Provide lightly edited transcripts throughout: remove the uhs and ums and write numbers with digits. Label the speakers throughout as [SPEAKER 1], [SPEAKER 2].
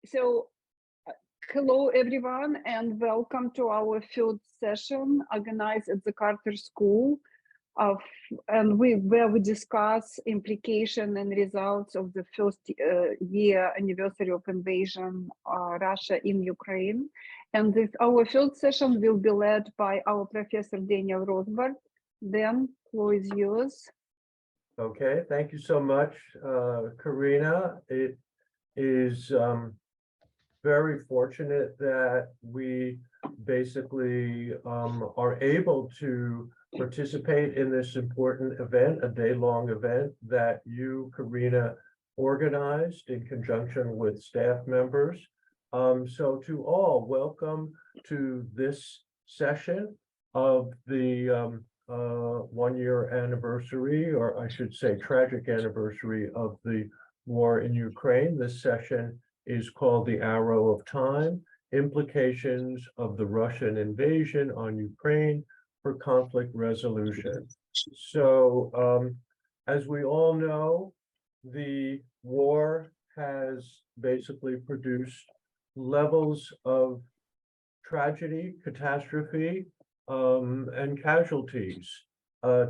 [SPEAKER 1] So, hello everyone, and welcome to our field session organized at the Carter School of, where we discuss implication and results of the first year anniversary of invasion Russia in Ukraine. And our field session will be led by our Professor Daniel Rothbard. Dan, floor is yours.
[SPEAKER 2] Okay, thank you so much, Karina. It is very fortunate that we basically are able to participate in this important event, a day-long event that you, Karina, organized in conjunction with staff members. So to all, welcome to this session of the 1-year anniversary, or I should say tragic anniversary of the war in Ukraine. This session is called The Arrow of Time, Implications of the Russian Invasion on Ukraine for Conflict Resolution. So, as we all know, the war has basically produced levels of tragedy, catastrophe, and casualties.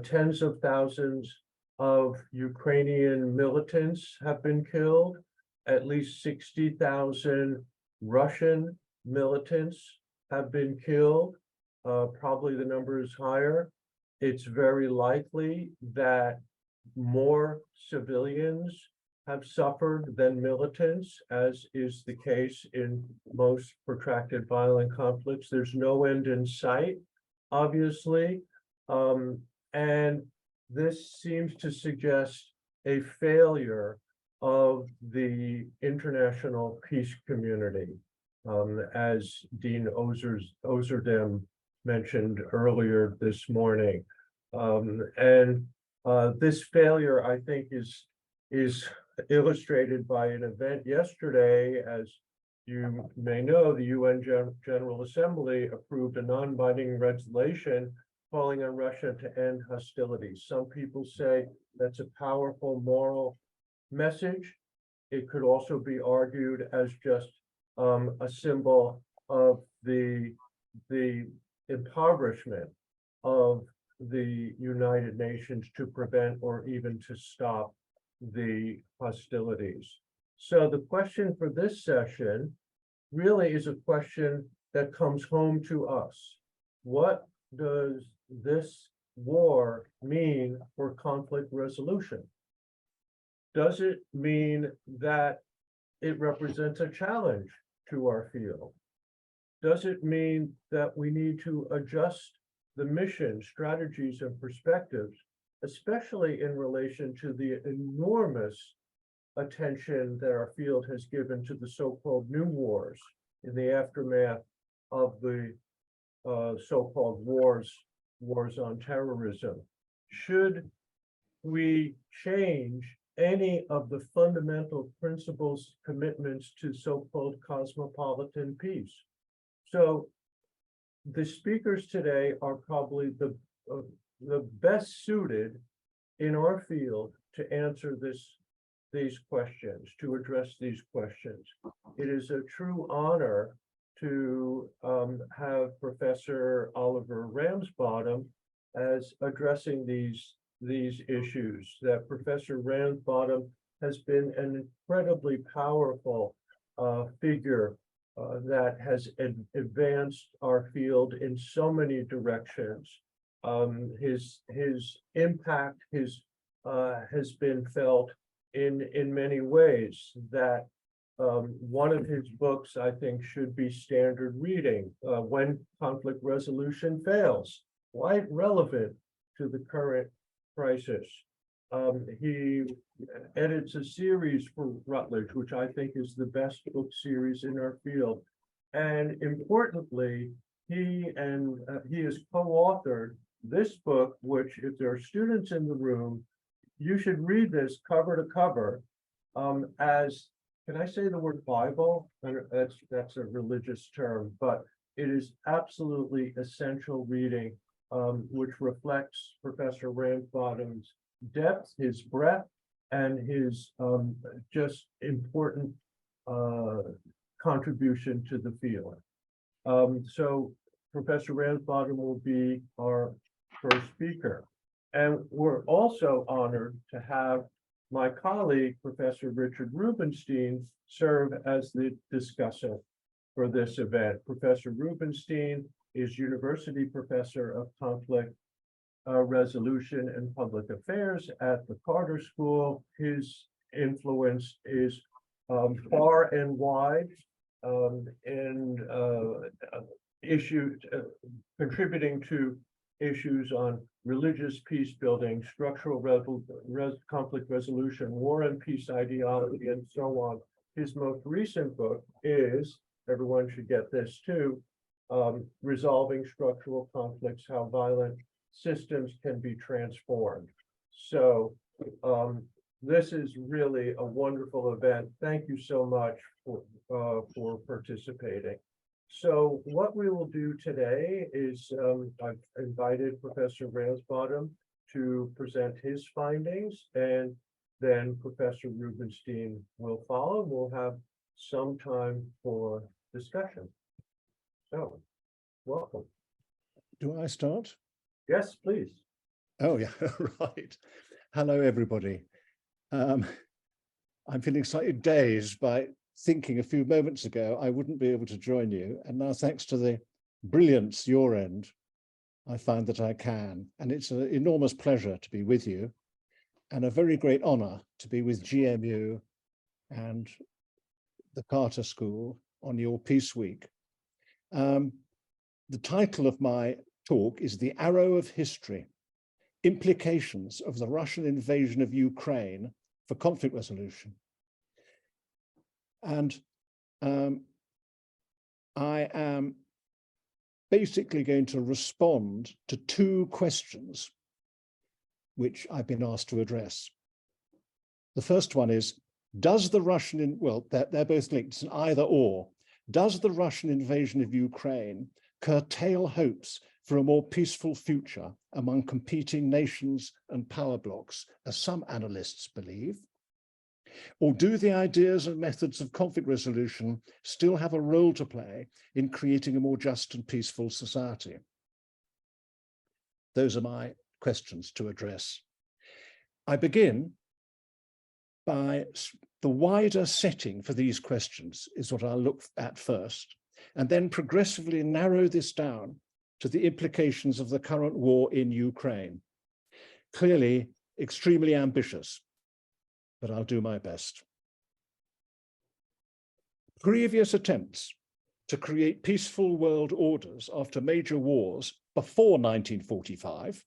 [SPEAKER 2] Tens of thousands of Ukrainian militants have been killed. At least 60,000 Russian militants have been killed. Probably the number is higher. It's very likely that more civilians have suffered than militants, as is the case in most protracted violent conflicts. There's no end in sight, obviously. And this seems to suggest a failure of the international peace community, as Dean Ozerdem mentioned earlier this morning. This failure, I think, is illustrated by an event yesterday. As you may know, the UN General Assembly approved a non-binding resolution calling on Russia to end hostilities. Some people say that's a powerful moral message. It could also be argued as just a symbol of the impoverishment of the United Nations to prevent or even to stop the hostilities. So the question for this session really is a question that comes home to us. What does this war mean for conflict resolution? Does it mean that it represents a challenge to our field? Does it mean that we need to adjust the mission, strategies, and perspectives, especially in relation to the enormous attention that our field has given to the so-called new wars in the aftermath of the so-called wars on terrorism? Should we change any of the fundamental principles, commitments to so-called cosmopolitan peace? So the speakers today are probably the best suited in our field to answer these questions, to address these questions. It is a true honor to have Professor Oliver Ramsbottom as addressing these issues. That Professor Ramsbottom has been an incredibly powerful figure that has advanced our field in so many directions. His impact has been felt in many ways. That one of his books, I think, should be standard reading, When Conflict Resolution Fails, quite relevant to the current crisis. He edits a series for Routledge, which I think is the best book series in our field. And importantly, he has co-authored this book, which, if there are students in the room, you should read this cover to cover, as, can I say the word Bible? That's a religious term, but it is absolutely essential reading, which reflects Professor Ramsbottom's depth, his breadth, and his just important contribution to the field. So Professor Ramsbottom will be our first speaker. And we're also honored to have my colleague, Professor Richard Rubenstein, serve as the discussant for this event. Professor Rubenstein is University Professor of Conflict Resolution and Public Affairs at the Carter School. His influence is far and wide in issues contributing to issues on religious peace building, structural conflict resolution, war and peace ideology, and so on. His most recent book is, everyone should get this too, Resolving Structural Conflicts, How Violent Systems Can Be Transformed. So this is really a wonderful event. Thank you so much for participating. So what we will do today is I've invited Professor Ramsbottom to present his findings, and then Professor Rubenstein will follow. We'll have some time for discussion. So, welcome.
[SPEAKER 3] Do I start?
[SPEAKER 2] Yes, please.
[SPEAKER 3] Oh, yeah, right. Hello, everybody. I'm feeling slightly dazed by thinking a few moments ago I wouldn't be able to join you. And now, thanks to the brilliance your end, I find that I can. And it's an enormous pleasure to be with you, and a very great honor to be with GMU and the Carter School on your Peace Week. The title of my talk is The Arrow of History: Implications of the Russian Invasion of Ukraine for Conflict Resolution. And I am basically going to respond to two questions which I've been asked to address. The first one is, does the Russian, well, they're both linked, it's an either or. Does the Russian invasion of Ukraine curtail hopes for a more peaceful future among competing nations and power blocs, as some analysts believe? Or do the ideas and methods of conflict resolution still have a role to play in creating a more just and peaceful society? Those are my questions to address. I begin by the wider setting for these questions is what I'll look at first, and then progressively narrow this down to the implications of the current war in Ukraine. Clearly extremely ambitious, but I'll do my best. Previous attempts to create peaceful world orders after major wars before 1945,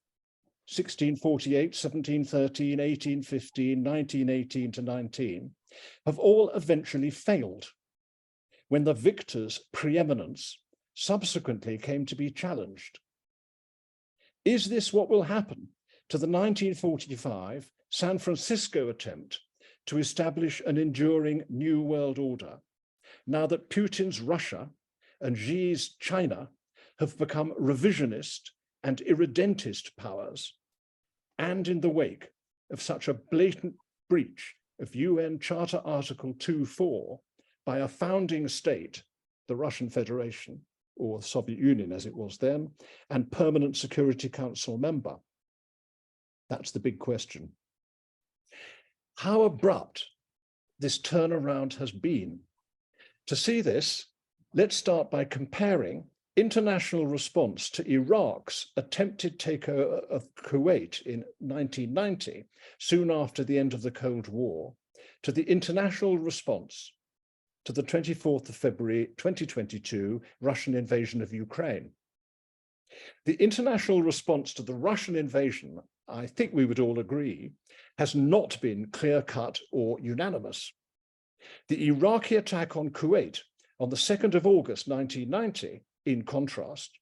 [SPEAKER 3] 1648, 1713, 1815, 1918 to 19, have all eventually failed when the victor's preeminence subsequently came to be challenged. Is this what will happen to the 1945 San Francisco attempt to establish an enduring new world order, now that Putin's Russia and Xi's China have become revisionist and irredentist powers, and in the wake of such a blatant breach of UN Charter Article 2.4 by a founding state, the Russian Federation, or the Soviet Union as it was then, and permanent Security Council member? That's the big question. How abrupt this turnaround has been. To see this, let's start by comparing international response to Iraq's attempted takeover of Kuwait in 1990, soon after the end of the Cold War, to the international response to the 24th of February 2022 Russian invasion of Ukraine. The international response to the Russian invasion, I think we would all agree, has not been clear-cut or unanimous. The Iraqi attack on Kuwait on the 2nd of August 1990, in contrast,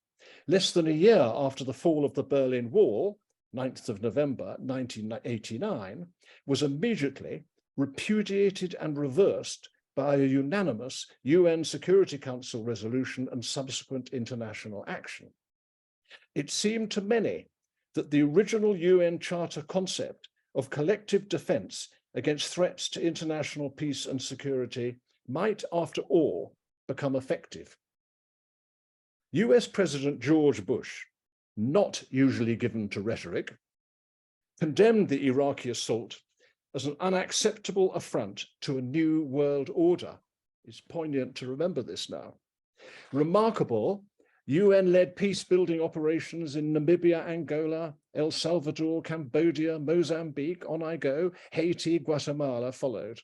[SPEAKER 3] less than a year after the fall of the Berlin Wall, 9th of November 1989, was immediately repudiated and reversed by a unanimous UN Security Council resolution and subsequent international action. It seemed to many that the original UN Charter concept of collective defense against threats to international peace and security might, after all, become effective. US President George Bush, not usually given to rhetoric, condemned the Iraqi assault as an unacceptable affront to a new world order. It's poignant to remember this now. Remarkable, UN-led peace-building operations in Namibia, Angola, El Salvador, Cambodia, Mozambique, on I go, Haiti, Guatemala followed.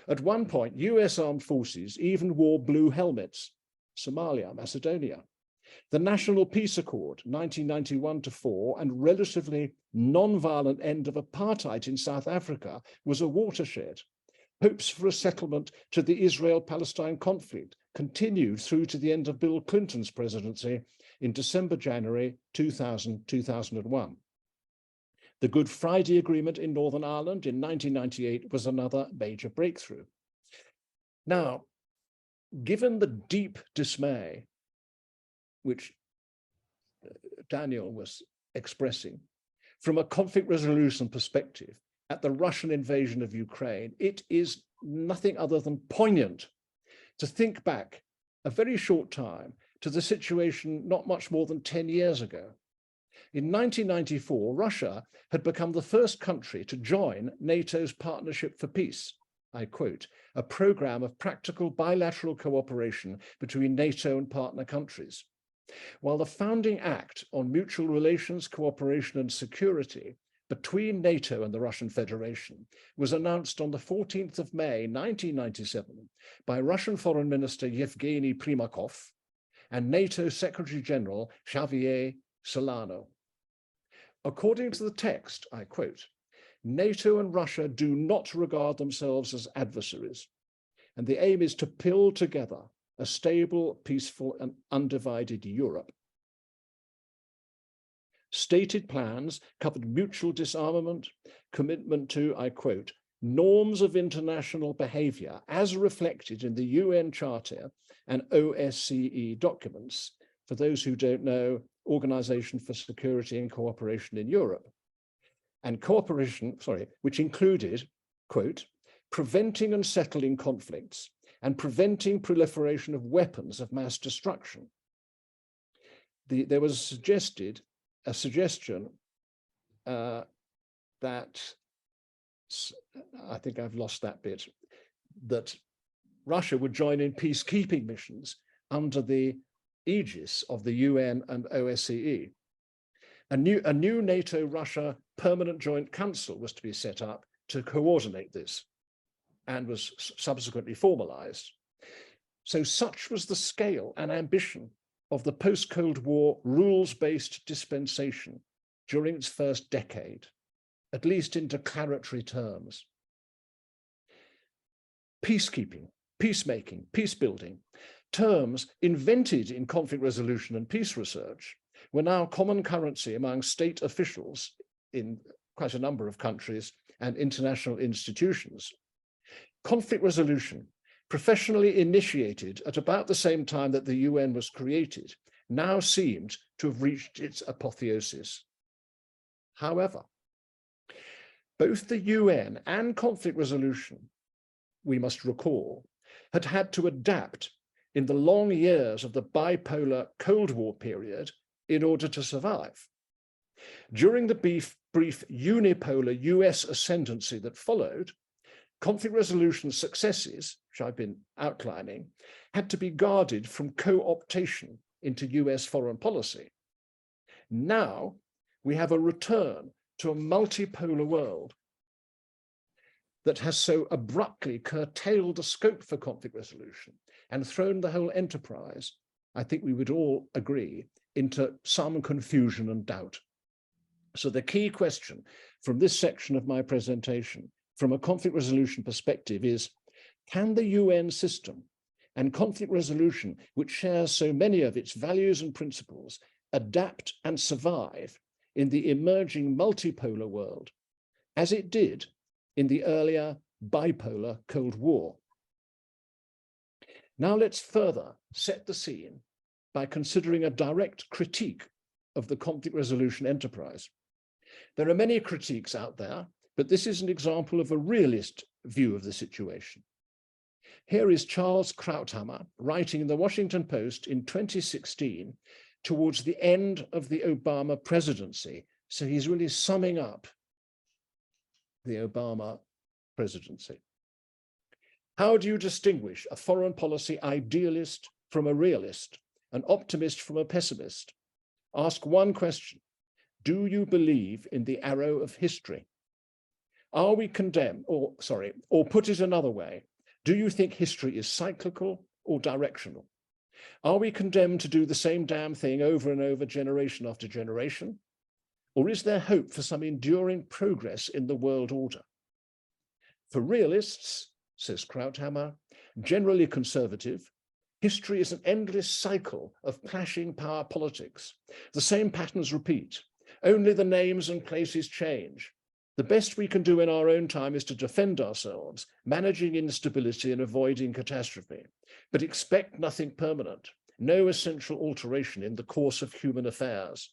[SPEAKER 3] At one point, US armed forces even wore blue helmets. Somalia, Macedonia. The National Peace Accord, 1991-4, and relatively non-violent end of apartheid in South Africa was a watershed. Hopes for a settlement to the Israel-Palestine conflict continued through to the end of Bill Clinton's presidency in December-January 2000-2001. The Good Friday Agreement in Northern Ireland in 1998 was another major breakthrough. Now, given the deep dismay which Daniel was expressing from a conflict resolution perspective at the Russian invasion of Ukraine, it is nothing other than poignant to think back a very short time to the situation not much more than 10 years ago. In 1994, Russia had become the first country to join NATO's Partnership for Peace, I quote, a program of practical bilateral cooperation between NATO and partner countries. While the founding act on mutual relations, cooperation and security between NATO and the Russian Federation was announced on the 14th of May, 1997, by Russian Foreign Minister Yevgeny Primakov and NATO Secretary General Xavier Solano. According to the text, I quote, NATO and Russia do not regard themselves as adversaries, and the aim is to build together a stable, peaceful, and undivided Europe. Stated plans covered mutual disarmament, commitment to, I quote, norms of international behavior as reflected in the UN Charter and OSCE documents. For those who don't know, Organization for Security and Cooperation in Europe. And cooperation, which included, quote, preventing and settling conflicts and preventing proliferation of weapons of mass destruction. There was a suggestion that, I think I've lost that bit, that Russia would join in peacekeeping missions under the aegis of the UN and OSCE. A new NATO-Russia Permanent Joint Council was to be set up to coordinate this and was subsequently formalized. So such was the scale and ambition of the post-Cold War rules-based dispensation during its first decade, at least in declaratory terms. Peacekeeping, peacemaking, peace-building, terms invented in conflict resolution and peace research were now common currency among state officials in quite a number of countries and international institutions. Conflict resolution, professionally initiated at about the same time that the UN was created, now seemed to have reached its apotheosis. However, both the UN and conflict resolution, we must recall, had had to adapt in the long years of the bipolar Cold War period in order to survive. During the brief unipolar US ascendancy that followed, conflict resolution successes, which I've been outlining, had to be guarded from co-optation into US foreign policy. Now we have a return to a multipolar world that has so abruptly curtailed the scope for conflict resolution and thrown the whole enterprise, I think we would all agree, into some confusion and doubt. So the key question from this section of my presentation, from a conflict resolution perspective, is, can the UN system and conflict resolution, which shares so many of its values and principles, adapt and survive in the emerging multipolar world, as it did in the earlier bipolar Cold War? Now let's further set the scene by considering a direct critique of the conflict resolution enterprise. There are many critiques out there, but this is an example of a realist view of the situation. Here is Charles Krauthammer writing in the Washington Post in 2016 towards the end of the Obama presidency. So he's really summing up the Obama presidency. How do you distinguish a foreign policy idealist from a realist, an optimist from a pessimist? Ask one question. Do you believe in the arrow of history? Are we condemned, or put it another way, do you think history is cyclical or directional? Are we condemned to do the same damn thing over and over, generation after generation? Or is there hope for some enduring progress in the world order? For realists, says Krauthammer, generally conservative, history is an endless cycle of clashing power politics. The same patterns repeat, only the names and places change. The best we can do in our own time is to defend ourselves, managing instability and avoiding catastrophe, but expect nothing permanent, no essential alteration in the course of human affairs.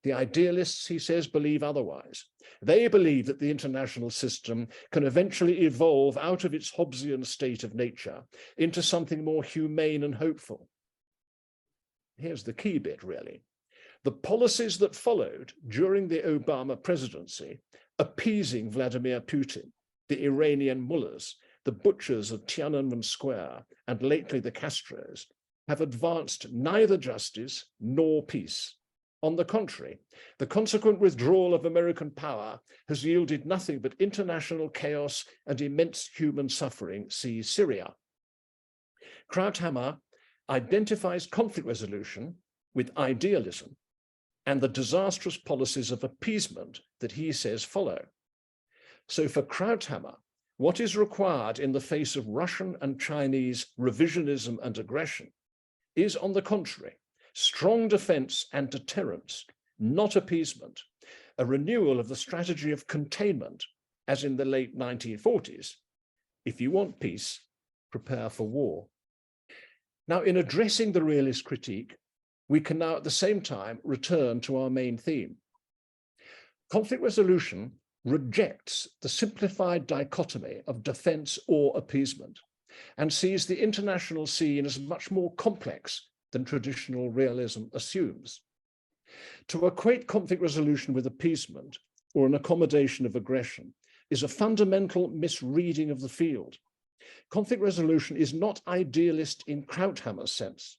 [SPEAKER 3] The idealists, he says, believe otherwise. They believe that the international system can eventually evolve out of its Hobbesian state of nature into something more humane and hopeful. Here's the key bit, really. The policies that followed during the Obama presidency, appeasing Vladimir Putin, the Iranian mullahs, the butchers of Tiananmen Square, and lately the Castros, have advanced neither justice nor peace. On the contrary, the consequent withdrawal of American power has yielded nothing but international chaos and immense human suffering, see Syria. Krauthammer identifies conflict resolution with idealism and the disastrous policies of appeasement that he says follow. So for Krauthammer, what is required in the face of Russian and Chinese revisionism and aggression is, on the contrary, strong defense and deterrence, not appeasement, a renewal of the strategy of containment, as in the late 1940s. If you want peace, prepare for war. Now, in addressing the realist critique, we can now at the same time return to our main theme. Conflict resolution rejects the simplified dichotomy of defense or appeasement and sees the international scene as much more complex than traditional realism assumes. To equate conflict resolution with appeasement or an accommodation of aggression is a fundamental misreading of the field. Conflict resolution is not idealist in Krauthammer's sense.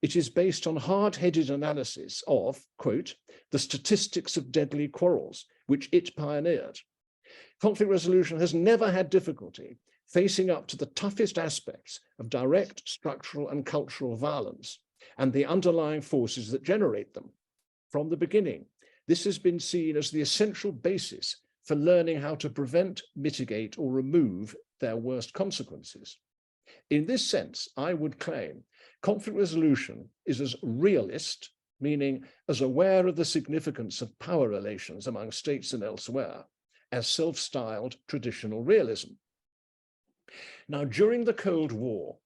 [SPEAKER 3] It is based on hard-headed analysis of, quote, the statistics of deadly quarrels, which it pioneered. Conflict resolution has never had difficulty facing up to the toughest aspects of direct structural and cultural violence and the underlying forces that generate them. From the beginning, this has been seen as the essential basis for learning how to prevent, mitigate, or remove their worst consequences. In this sense, I would claim conflict resolution is as realist, meaning as aware of the significance of power relations among states and elsewhere, as self-styled traditional realism. Now, during the Cold War,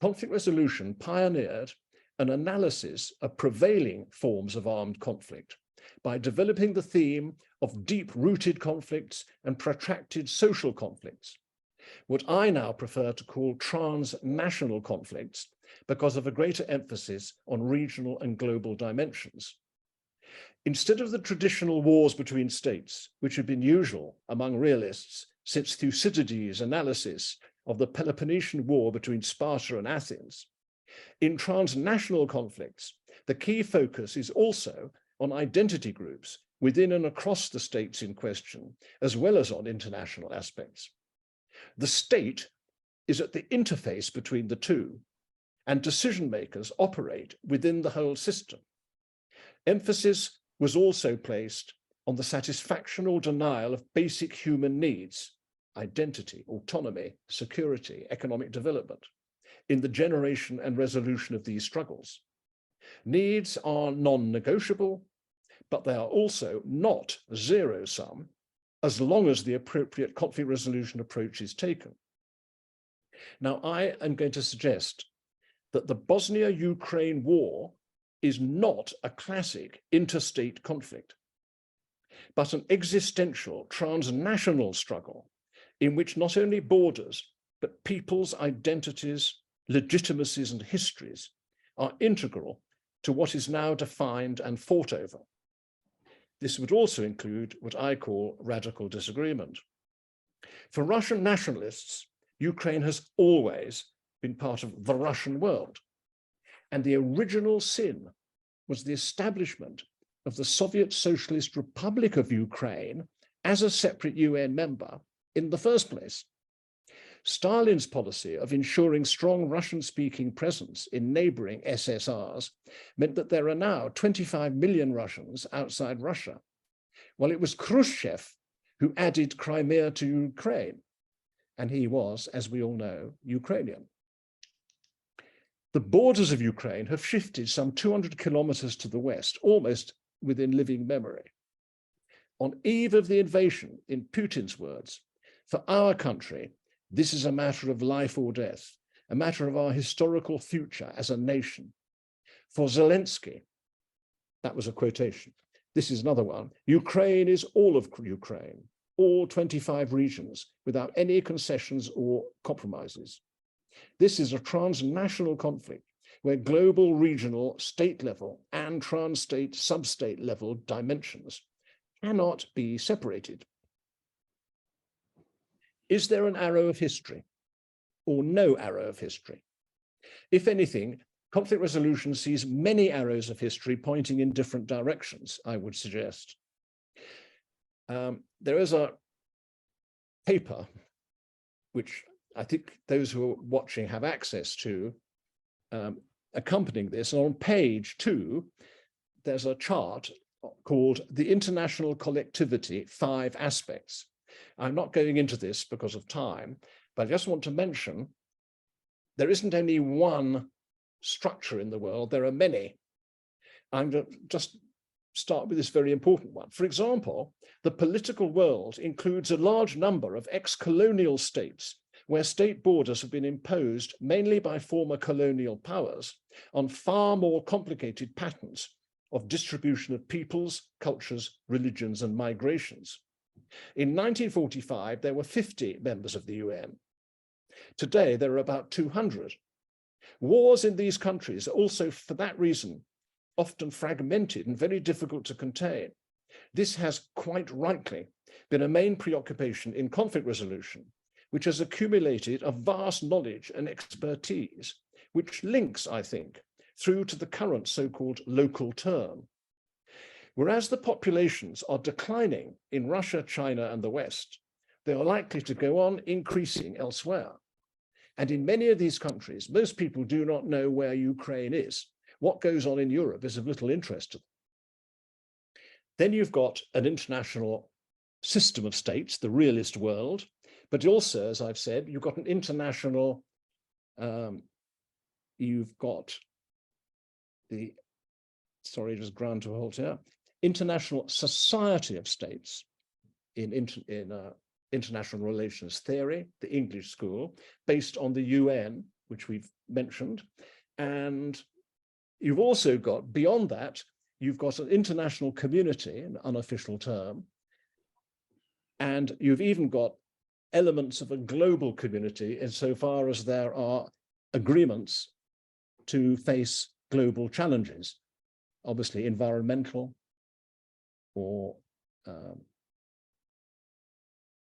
[SPEAKER 3] conflict resolution pioneered an analysis of prevailing forms of armed conflict by developing the theme of deep-rooted conflicts and protracted social conflicts, what I now prefer to call transnational conflicts because of a greater emphasis on regional and global dimensions. Instead of the traditional wars between states, which had been usual among realists since Thucydides' analysis of the Peloponnesian War between Sparta and Athens, in transnational conflicts, the key focus is also on identity groups within and across the states in question, as well as on international aspects. The state is at the interface between the two, and decision makers operate within the whole system. Emphasis was also placed on the satisfaction or denial of basic human needs, identity, autonomy, security, economic development, in the generation and resolution of these struggles. Needs are non-negotiable, but they are also not zero-sum as long as the appropriate conflict resolution approach is taken. Now, I am going to suggest that the Bosnia-Ukraine war is not a classic interstate conflict, but an existential transnational struggle in which not only borders, but people's identities, legitimacies, and histories are integral to what is now defined and fought over. This would also include what I call radical disagreement. For Russian nationalists, Ukraine has always been part of the Russian world, and the original sin was the establishment of the Soviet Socialist Republic of Ukraine as a separate UN member in the first place. Stalin's policy of ensuring strong Russian-speaking presence in neighboring SSRs meant that there are now 25 million Russians outside Russia, while it was Khrushchev who added Crimea to Ukraine, and he was, as we all know, Ukrainian. The borders of Ukraine have shifted some 200 kilometers to the west, almost within living memory. On eve of the invasion, in Putin's words, for our country, this is a matter of life or death, a matter of our historical future as a nation. For Zelensky, that was a quotation. This is another one. Ukraine is all of Ukraine, all 25 regions, without any concessions or compromises. This is a transnational conflict where global, regional, state level and trans-state, sub-state level dimensions cannot be separated. Is there an arrow of history or no arrow of history? If anything, conflict resolution sees many arrows of history pointing in different directions, I would suggest. There is a paper, which I think those who are watching have access to, accompanying this. And on page 2, there's a chart called The International Collectivity, 5 Aspects. I'm not going into this because of time, but I just want to mention there isn't only one structure in the world, there are many. I'm going to just start with this very important one. For example, the political world includes a large number of ex-colonial states where state borders have been imposed mainly by former colonial powers on far more complicated patterns of distribution of peoples, cultures, religions, and migrations. In 1945, there were 50 members of the UN. Today, there are about 200. Wars in these countries are also, for that reason, often fragmented and very difficult to contain. This has quite rightly been a main preoccupation in conflict resolution, which has accumulated a vast knowledge and expertise, which links, I think, through to the current so-called local term. Whereas the populations are declining in Russia, China, and the West, they are likely to go on increasing elsewhere. And in many of these countries, most people do not know where Ukraine is. What goes on in Europe is of little interest to them. Then you've got an international system of states, the realist world, but also, as I've said, you've got an international, you've got the, sorry, just ground to a halt here, international society of states in international relations theory, the English school, based on the UN, which we've mentioned. And you've also got, beyond that, you've got an international community, an unofficial term, and you've even got elements of a global community insofar as there are agreements to face global challenges, obviously environmental, or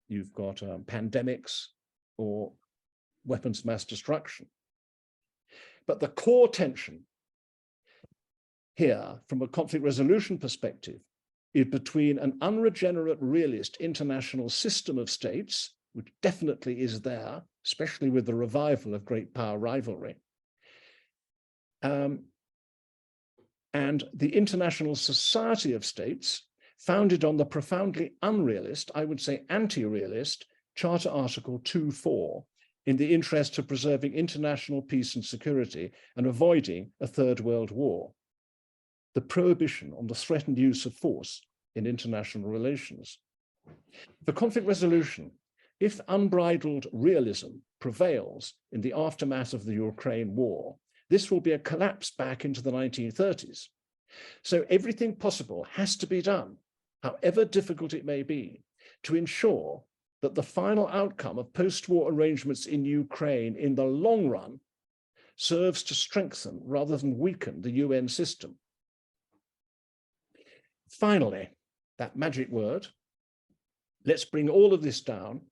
[SPEAKER 3] you've got pandemics or weapons of mass destruction. But the core tension here, from a conflict resolution perspective, is between an unregenerate realist international system of states, which definitely is there, especially with the revival of great power rivalry, and the international society of states, founded on the profoundly unrealist, I would say anti-realist, Charter Article 2.4, in the interest of preserving international peace and security and avoiding a third world war. The prohibition on the threatened use of force in international relations. For conflict resolution, if unbridled realism prevails in the aftermath of the Ukraine war, this will be a collapse back into the 1930s. So everything possible has to be done, however difficult it may be, to ensure that the final outcome of post-war arrangements in Ukraine in the long run serves to strengthen rather than weaken the UN system. Finally, that magic word, let's bring all of this down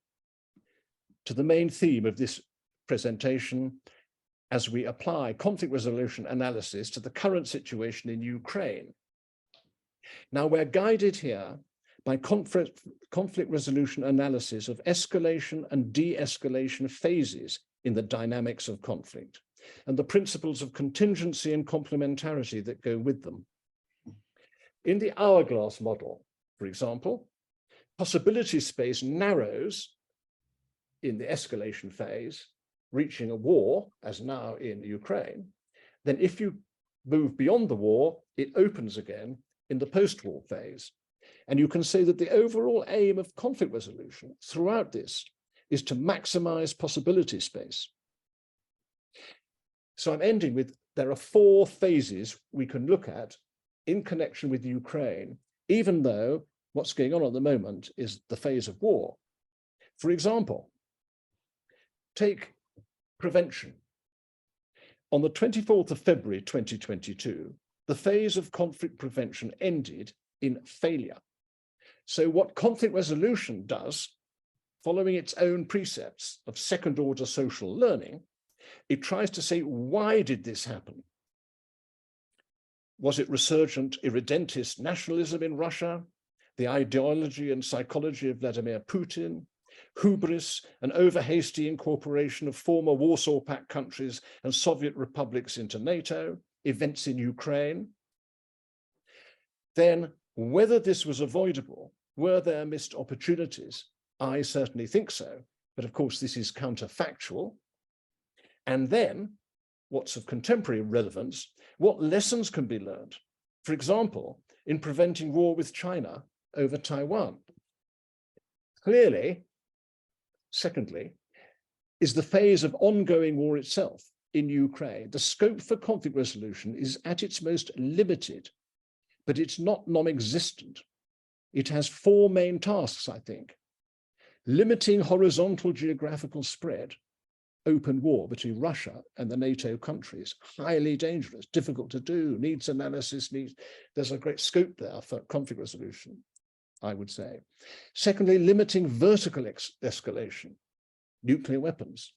[SPEAKER 3] to the main theme of this presentation as we apply conflict resolution analysis to the current situation in Ukraine. Now, we're guided here by conflict resolution analysis of escalation and de-escalation phases in the dynamics of conflict and the principles of contingency and complementarity that go with them. In the hourglass model, for example, possibility space narrows in the escalation phase, reaching a war, as now in Ukraine. Then if you move beyond the war, it opens again in the post-war phase. And you can say that the overall aim of conflict resolution throughout this is to maximize possibility space. So I'm ending with, there are 4 phases we can look at in connection with Ukraine, even though what's going on at the moment is the phase of war. For example, take prevention. On the 24th of February 2022, the phase of conflict prevention ended in failure. So what conflict resolution does, following its own precepts of second-order social learning, it tries to say, why did this happen? Was it resurgent irredentist nationalism in Russia, the ideology and psychology of Vladimir Putin, hubris and over-hasty incorporation of former Warsaw Pact countries and Soviet republics into NATO, events in Ukraine? Then, whether this was avoidable, were there missed opportunities? I certainly think so, but of course this is counterfactual. And then, what's of contemporary relevance, what lessons can be learned? For example, in preventing war with China over Taiwan. Clearly, secondly, is the phase of ongoing war itself in Ukraine. The scope for conflict resolution is at its most limited, but it's not non-existent. It has 4 main tasks, I think. Limiting horizontal geographical spread, open war between Russia and the NATO countries, highly dangerous, difficult to do, needs analysis, there's a great scope there for conflict resolution, I would say. Secondly, limiting vertical escalation, nuclear weapons.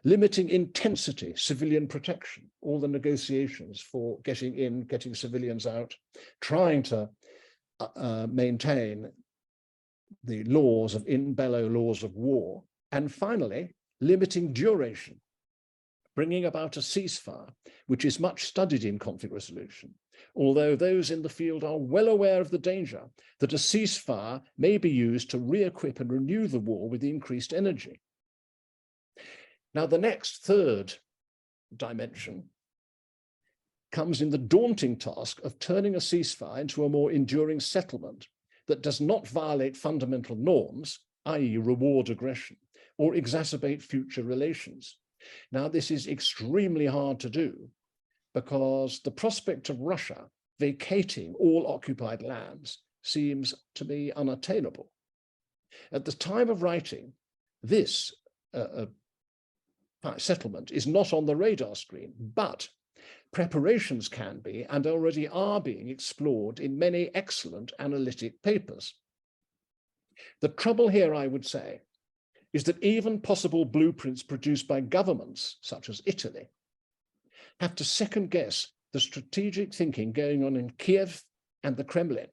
[SPEAKER 3] Limiting intensity, civilian protection, all the negotiations for getting in, getting civilians out, trying to maintain the laws of in bello laws of war. And finally, limiting duration, bringing about a ceasefire, which is much studied in conflict resolution, although those in the field are well aware of the danger that a ceasefire may be used to re-equip and renew the war with increased energy. Now, the next third dimension comes in the daunting task of turning a ceasefire into a more enduring settlement that does not violate fundamental norms, i.e. reward aggression, or exacerbate future relations. Now, this is extremely hard to do because the prospect of Russia vacating all occupied lands seems to be unattainable. At the time of writing, this settlement is not on the radar screen, but preparations can be and already are being explored in many excellent analytic papers. The trouble here, I would say, is that even possible blueprints produced by governments, such as Italy, have to second guess the strategic thinking going on in Kiev and the Kremlin.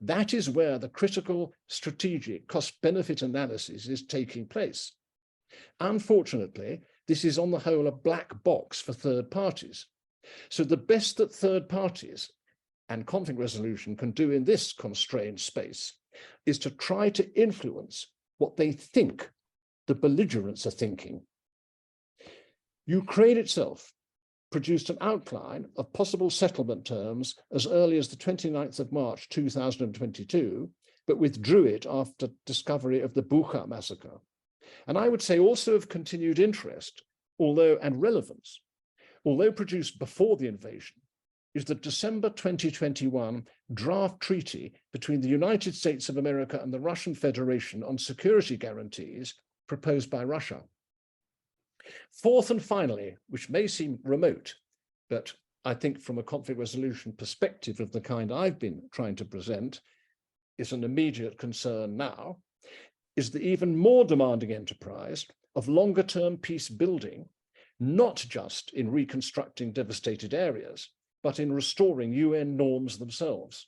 [SPEAKER 3] That is where the critical strategic cost-benefit analysis is taking place. Unfortunately, this is on the whole a black box for third parties. So the best that third parties and conflict resolution can do in this constrained space is to try to influence what they think the belligerents are thinking. Ukraine itself produced an outline of possible settlement terms as early as the 29th of March 2022, but withdrew it after discovery of the Bucha massacre. And I would say also of continued interest, and relevance, although produced before the invasion, is the December 2021 draft treaty between the United States of America and the Russian Federation on security guarantees proposed by Russia. Fourth and finally, which may seem remote, but I think from a conflict resolution perspective of the kind I've been trying to present is an immediate concern now, is the even more demanding enterprise of longer-term peace building, not just in reconstructing devastated areas, but in restoring UN norms themselves.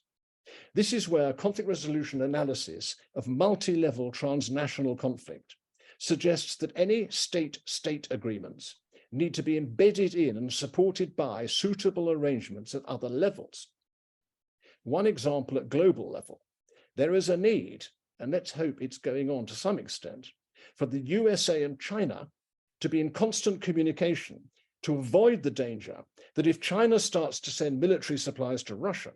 [SPEAKER 3] This is where conflict resolution analysis of multi-level transnational conflict suggests that any state-state agreements need to be embedded in and supported by suitable arrangements at other levels. One example at global level, there is a need, and let's hope it's going on to some extent, for the USA and China to be in constant communication to avoid the danger that if China starts to send military supplies to Russia,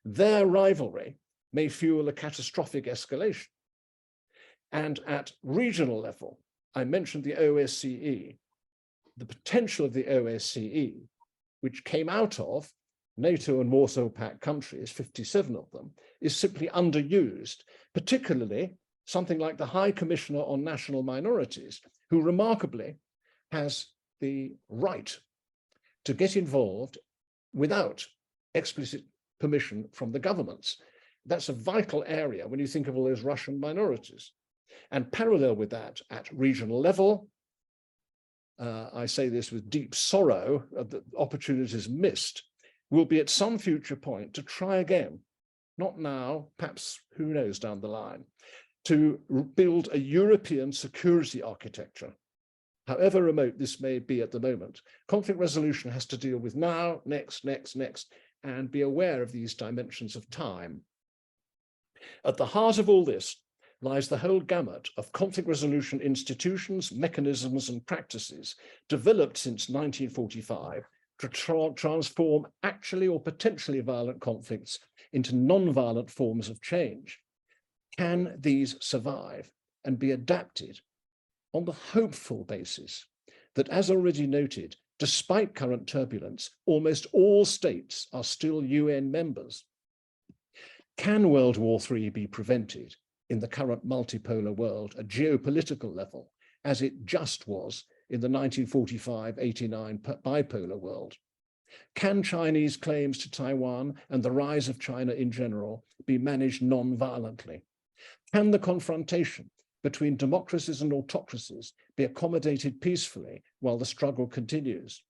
[SPEAKER 3] their rivalry may fuel a catastrophic escalation. And at regional level, I mentioned the OSCE, the potential of the OSCE, which came out of NATO and Warsaw Pact countries, 57 of them, is simply underused, particularly something like the High Commissioner on National Minorities, who remarkably has the right to get involved without explicit permission from the governments. That's a vital area when you think of all those Russian minorities. And parallel with that, at regional level, I say this with deep sorrow that opportunities missed, will be at some future point to try again, not now, perhaps who knows down the line, to build a European security architecture. However remote this may be at the moment, conflict resolution has to deal with now, next, and be aware of these dimensions of time. At the heart of all this lies the whole gamut of conflict resolution institutions, mechanisms, and practices developed since 1945 to transform actually or potentially violent conflicts into non-violent forms of change. Can these survive and be adapted on the hopeful basis that, as already noted, despite current turbulence, almost all states are still UN members? Can World War III be prevented in the current multipolar world at geopolitical level, as it just was in the 1945-89 bipolar world? Can Chinese claims to Taiwan and the rise of China in general be managed non-violently? Can the confrontation between democracies and autocracies be accommodated peacefully while the struggle continues?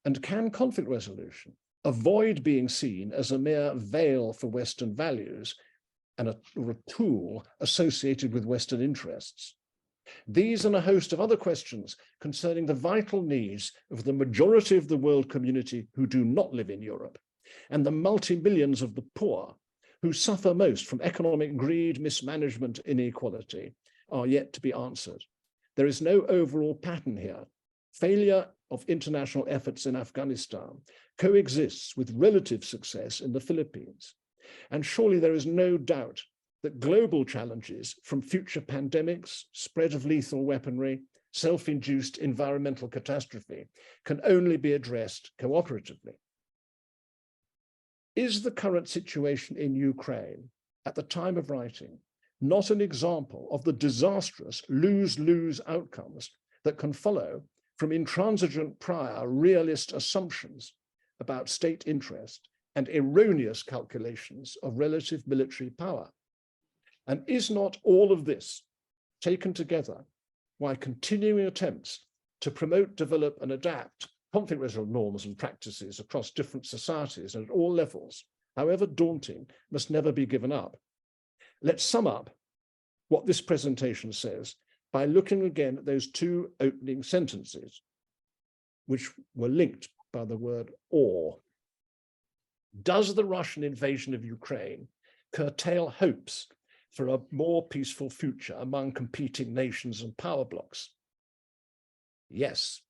[SPEAKER 3] And can conflict resolution avoid being seen as a mere veil for Western values and or a tool associated with Western interests? These and a host of other questions concerning the vital needs of the majority of the world community who do not live in Europe, and the multi-millions of the poor who suffer most from economic greed, mismanagement, inequality, are yet to be answered. There is no overall pattern here. Failure of international efforts in Afghanistan coexists with relative success in the Philippines. And surely there is no doubt that global challenges from future pandemics, spread of lethal weaponry, self-induced environmental catastrophe can only be addressed cooperatively. Is the current situation in Ukraine at the time of writing not an example of the disastrous lose-lose outcomes that can follow from intransigent prior realist assumptions about state interest and erroneous calculations of relative military power? And is not all of this taken together while continuing attempts to promote, develop, and adapt conflict resolution norms and practices across different societies and at all levels, however daunting, must never be given up? Let's sum up what this presentation says by looking again at those two opening sentences, which were linked by the word or. Does the Russian invasion of Ukraine curtail hopes for a more peaceful future among competing nations and power blocs? Yes.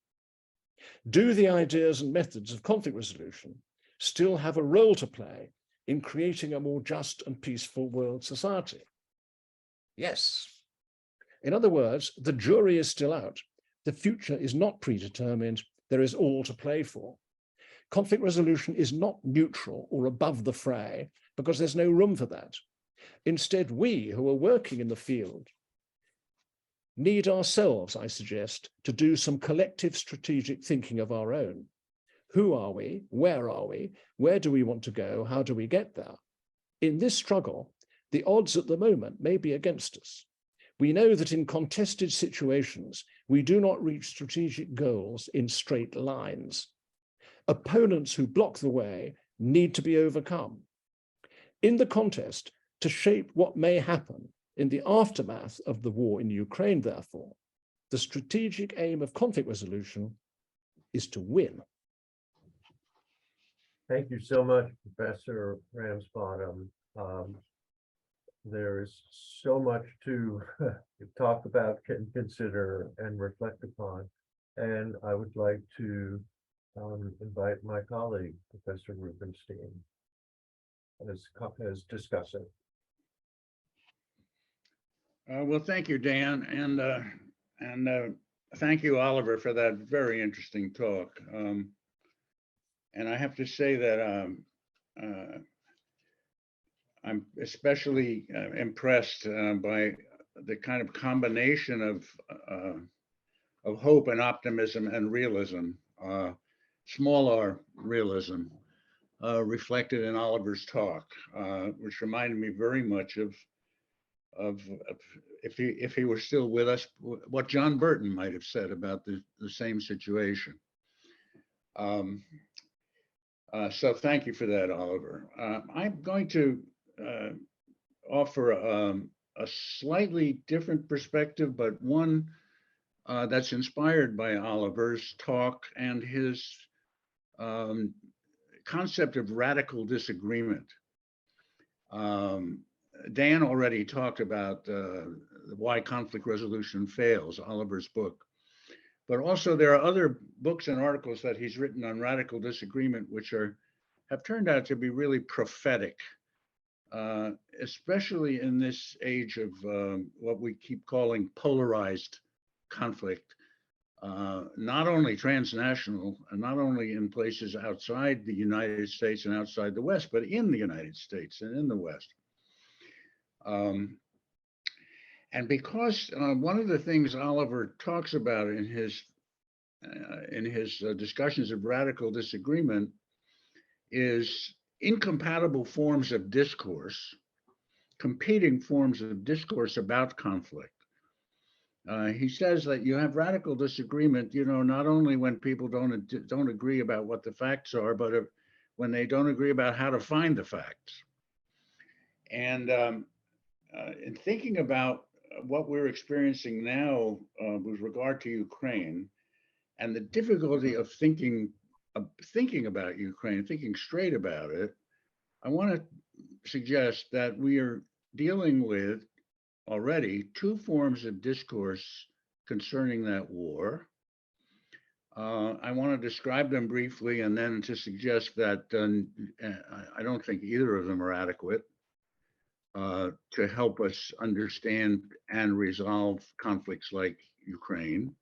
[SPEAKER 3] Do the ideas and methods of conflict resolution still have a role to play in creating a more just and peaceful world society? Yes. In other words, the jury is still out. The future is not predetermined. There is all to play for. Conflict resolution is not neutral or above the fray because there's no room for that. Instead, we who are working in the field need ourselves, I suggest, to do some collective strategic thinking of our own. Who are we? Where are we? Where do we want to go? How do we get there? In this struggle, the odds at the moment may be against us. We know that in contested situations, we do not reach strategic goals in straight lines. Opponents who block the way need to be overcome. In the contest, to shape what may happen in the aftermath of the war in Ukraine, therefore, the strategic aim of conflict resolution is to win.
[SPEAKER 2] Thank you so much, Professor Ramsbottom. There is so much to talk about, consider, and reflect upon. And I would like to invite my colleague, Professor Rubenstein, as discussant.
[SPEAKER 4] Well, thank you, Dan, and thank you, Oliver, for that very interesting talk. And I have to say that I'm especially impressed by the kind of combination of hope and optimism and realism, small r realism, reflected in Oliver's talk, which reminded me very much of if he were still with us, what John Burton might have said about the same situation. So thank you for that, Oliver. I'm going to offer a slightly different perspective, but one that's inspired by Oliver's talk and his concept of radical disagreement. Dan already talked about why conflict resolution fails, Oliver's book. But also there are other books and articles that he's written on radical disagreement, which have turned out to be really prophetic, especially in this age of what we keep calling polarized conflict, not only transnational, and not only in places outside the United States and outside the West, but in the United States and in the West. And because one of the things Oliver talks about in his discussions of radical disagreement is incompatible forms of discourse, competing forms of discourse about conflict. He says that you have radical disagreement, not only when people don't agree about what the facts are, but when they don't agree about how to find the facts. And in thinking about what we're experiencing now with regard to Ukraine and the difficulty of thinking about Ukraine, thinking straight about it, I want to suggest that we are dealing with already two forms of discourse concerning that war. I want to describe them briefly and then to suggest that I don't think either of them are adequate to help us understand and resolve conflicts like Ukraine.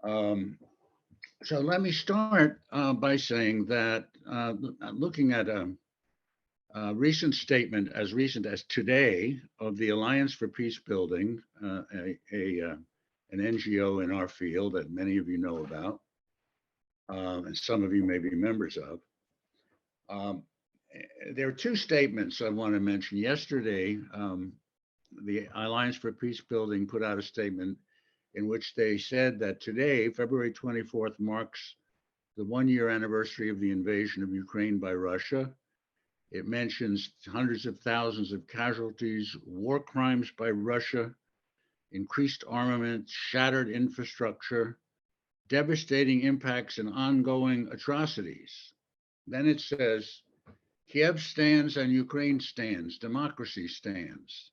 [SPEAKER 4] So let me start by saying that looking at a recent statement, as recent as today, of the Alliance for Peace Building, an NGO in our field that many of you know about, and some of you may be members of. There are two statements I want to mention. Yesterday, the Alliance for Peace Building put out a statement in which they said that today, February 24th, marks the 1-year anniversary of the invasion of Ukraine by Russia. It mentions hundreds of thousands of casualties, war crimes by Russia, increased armament, shattered infrastructure, devastating impacts, and ongoing atrocities. Then it says, Kiev stands and Ukraine stands, democracy stands,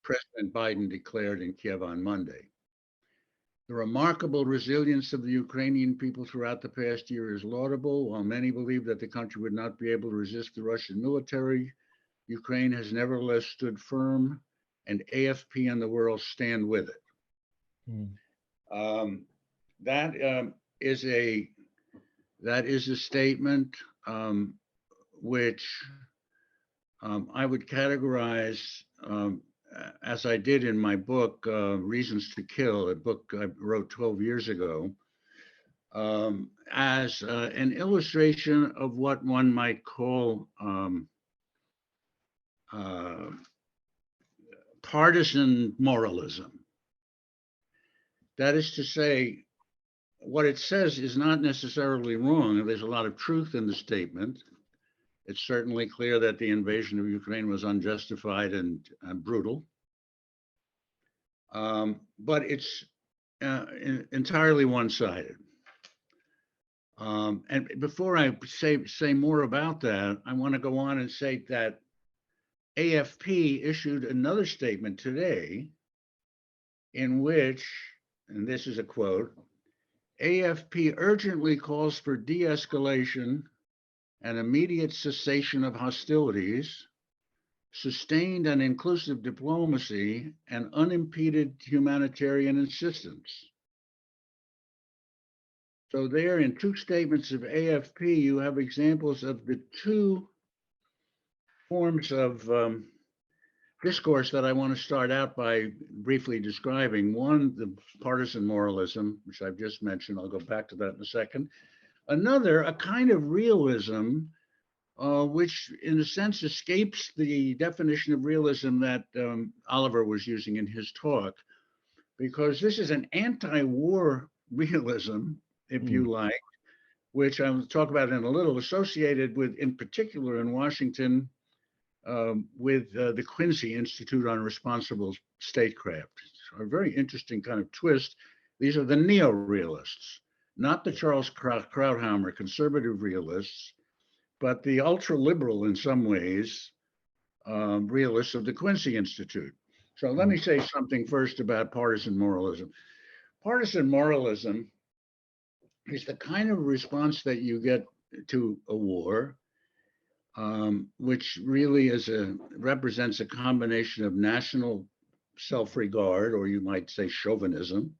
[SPEAKER 4] President Biden declared in Kiev on Monday. The remarkable resilience of the Ukrainian people throughout the past year is laudable. While many believe that the country would not be able to resist the Russian military, Ukraine has nevertheless stood firm, and AFP and the world stand with it. That is a That is a statement which I would categorize, as I did in my book, Reasons to Kill, a book I wrote 12 years ago, as an illustration of what one might call partisan moralism. That is to say, what it says is not necessarily wrong. There's a lot of truth in the statement. It's certainly clear that the invasion of Ukraine was unjustified and brutal. But it's entirely one-sided. And before I say more about that, I want to go on and say that AFP issued another statement today in which, and this is a quote, AFP urgently calls for de-escalation and immediate cessation of hostilities, sustained and inclusive diplomacy, and unimpeded humanitarian assistance. So there, in two statements of AFP, you have examples of the two forms of discourse that I want to start out by briefly describing. One, the partisan moralism, which I've just mentioned. I'll go back to that in a second. Another, a kind of realism, which in a sense escapes the definition of realism that Oliver was using in his talk, because this is an anti-war realism, if you like, which I'll talk about in a little, associated with, in particular in Washington, with the Quincy Institute on Responsible Statecraft. So a very interesting kind of twist. These are the neo-realists, not the Charles Krauthammer conservative realists, but the ultra-liberal in some ways realists of the Quincy Institute. So let me say something first about partisan moralism. Partisan moralism is the kind of response that you get to a war, which really represents a combination of national self-regard, or you might say chauvinism,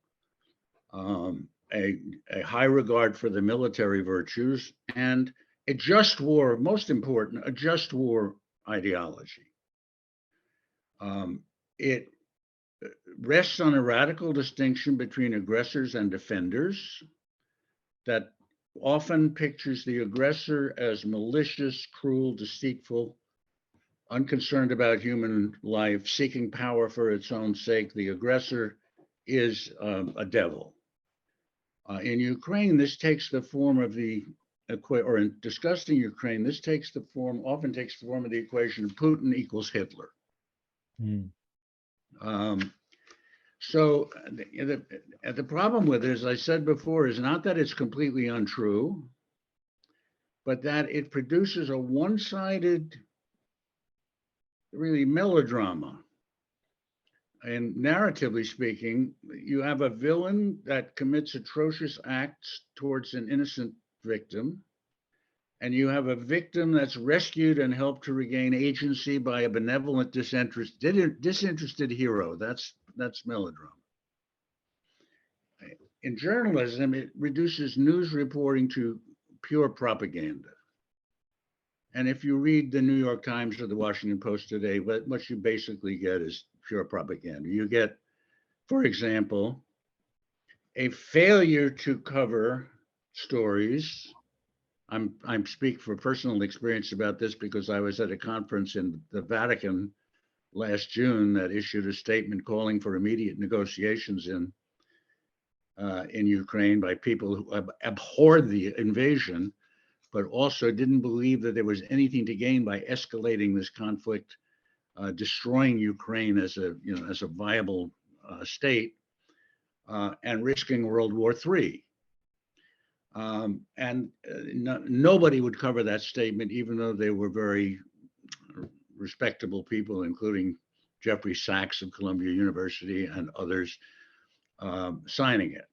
[SPEAKER 4] a high regard for the military virtues, and a just war, most important, a just war ideology. It rests on a radical distinction between aggressors and defenders that often pictures the aggressor as malicious, cruel, deceitful, unconcerned about human life, seeking power for its own sake. The aggressor is a devil. In Ukraine, this takes the form of or in discussing Ukraine, this often takes the form of the equation of Putin equals Hitler. So the problem with it, as I said before, is not that it's completely untrue, but that it produces a one-sided, really melodrama. And narratively speaking, you have a villain that commits atrocious acts towards an innocent victim, and you have a victim that's rescued and helped to regain agency by a benevolent, disinterested hero. That's melodrama. In journalism, it reduces news reporting to pure propaganda. And if you read the New York Times or the Washington Post today, what you basically get is pure propaganda. You get, for example, a failure to cover stories. I'm speaking for personal experience about this because I was at a conference in the Vatican last June that issued a statement calling for immediate negotiations in Ukraine by people who abhorred the invasion, but also didn't believe that there was anything to gain by escalating this conflict, destroying Ukraine as a viable state, and risking World War III. Nobody would cover that statement, even though they were very respectable people, including Jeffrey Sachs of Columbia University and others signing it.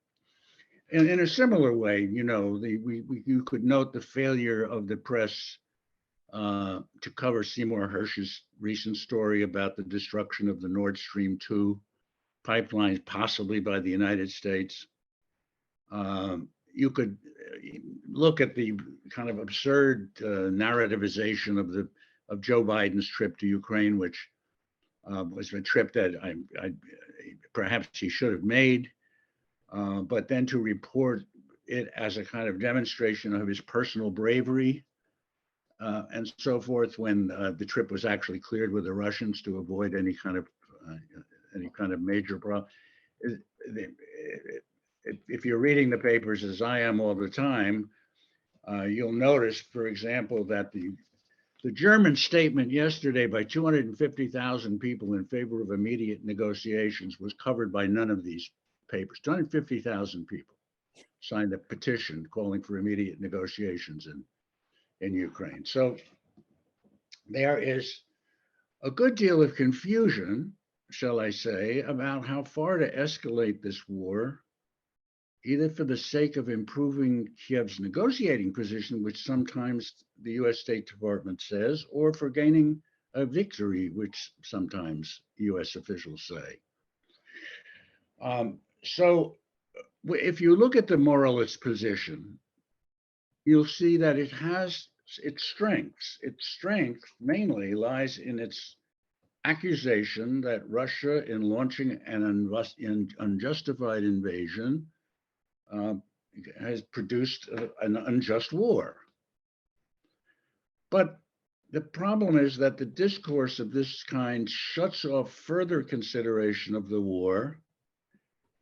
[SPEAKER 4] And in a similar way, you could note the failure of the press to cover Seymour Hersh's recent story about the destruction of the Nord Stream 2 pipeline, possibly by the United States. You could look at the kind of absurd narrativization of Joe Biden's trip to Ukraine, which was a trip that perhaps he should have made, but then to report it as a kind of demonstration of his personal bravery and so forth, when the trip was actually cleared with the Russians to avoid any kind of major problem. If you're reading the papers as I am all the time, you'll notice, for example, that the German statement yesterday by 250,000 people in favor of immediate negotiations was covered by none of these papers. 250,000 people signed a petition calling for immediate negotiations in Ukraine. So there is a good deal of confusion, shall I say, about how far to escalate this war, either for the sake of improving Kiev's negotiating position, which sometimes the US State Department says, or for gaining a victory, which sometimes US officials say. So if you look at the moralist position, you'll see that it has its strengths. Its strength mainly lies in its accusation that Russia, in launching an unjustified invasion, has produced an unjust war. But the problem is that the discourse of this kind shuts off further consideration of the war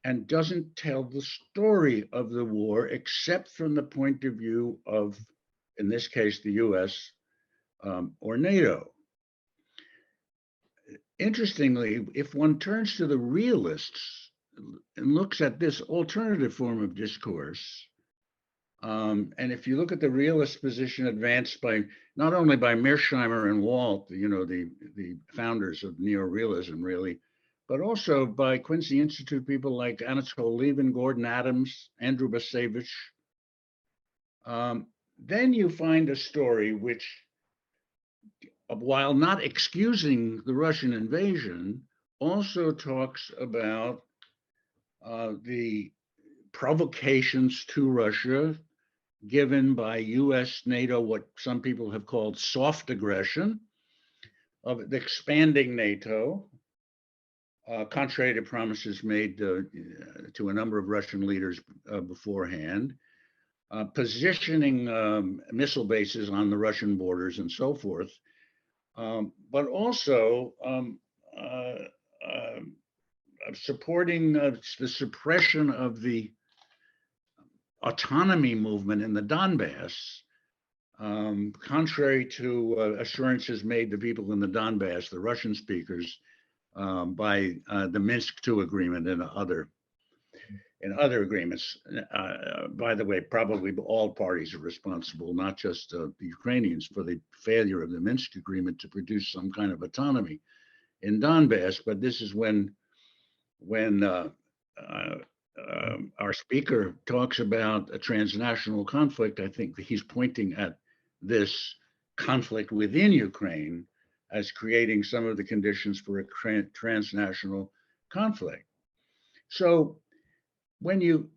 [SPEAKER 4] and doesn't tell the story of the war except from the point of view of, in this case, the US or NATO. Interestingly, if one turns to the realists and looks at this alternative form of discourse, and if you look at the realist position advanced by not only by Mearsheimer and Walt, the founders of neorealism, really, but also by Quincy Institute people like Anatol Lieven, Gordon Adams, Andrew Basevich, then you find a story which, while not excusing the Russian invasion, also talks about the provocations to Russia given by US, NATO, what some people have called soft aggression, of the expanding NATO, contrary to promises made to a number of Russian leaders beforehand, positioning missile bases on the Russian borders and so forth, but also supporting the suppression of the autonomy movement in the Donbass, contrary to assurances made to people in the Donbass, the Russian speakers, by the Minsk II agreement and other agreements. By the way, probably all parties are responsible, not just the Ukrainians, for the failure of the Minsk agreement to produce some kind of autonomy in Donbass. But this is when our speaker talks about a transnational conflict. I think that he's pointing at this conflict within Ukraine as creating some of the conditions for a transnational conflict. So when you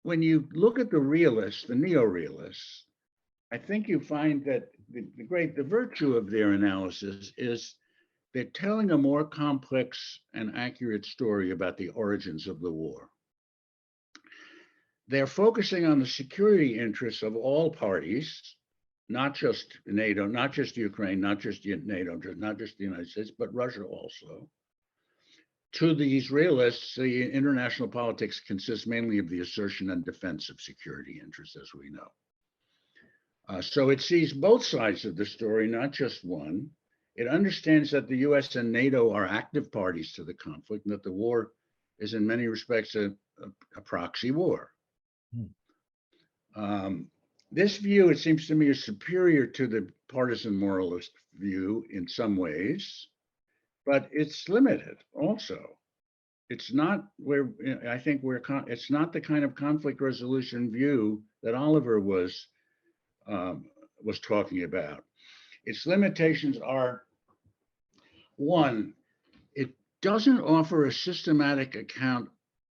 [SPEAKER 4] look at the realists, the neo-realists, I think you find that the virtue of their analysis is they're telling a more complex and accurate story about the origins of the war. They're focusing on the security interests of all parties, not just NATO, not just Ukraine, not just NATO, not just the United States, but Russia also. To these realists, the international politics consists mainly of the assertion and defense of security interests, as we know. So it sees both sides of the story, not just one. It understands that the US and NATO are active parties to the conflict, and that the war is in many respects a proxy war. This view, it seems to me, is superior to the partisan moralist view in some ways, but it's limited also. It's not where I think it's not the kind of conflict resolution view that Oliver was talking about. Its limitations are, one, it doesn't offer a systematic account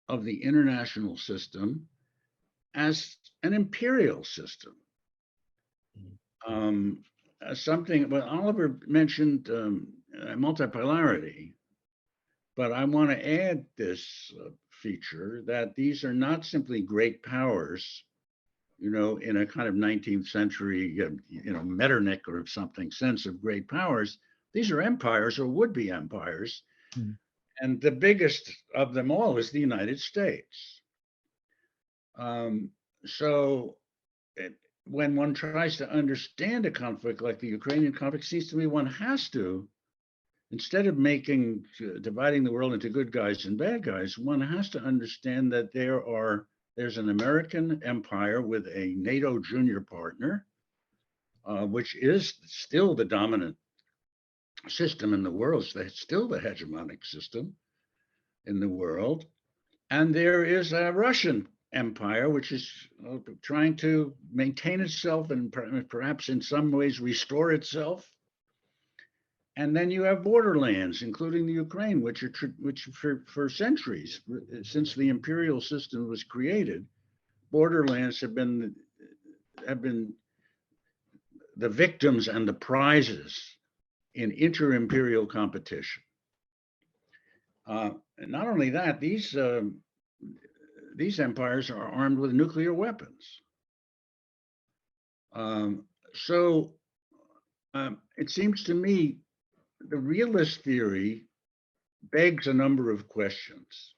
[SPEAKER 4] of the international system as an imperial system. Something, well, Oliver mentioned multipolarity, but I want to add this feature that these are not simply great powers, in a kind of 19th century, Metternich or something sense of great powers. These are empires or would-be empires.
[SPEAKER 3] Mm.
[SPEAKER 4] And the biggest of them all is the United States. When one tries to understand a conflict like the Ukrainian conflict, it seems to me one has to, instead of dividing the world into good guys and bad guys, one has to understand that there's an American empire with a NATO junior partner, which is still the dominant system in the world. It's still the hegemonic system in the world. And there is a Russian empire, which is trying to maintain itself and perhaps in some ways restore itself. And then you have borderlands, including the Ukraine, which for centuries, since the imperial system was created, borderlands have been the victims and the prizes in inter-imperial competition. Not only that, these empires are armed with nuclear weapons. It seems to me the realist theory begs a number of questions.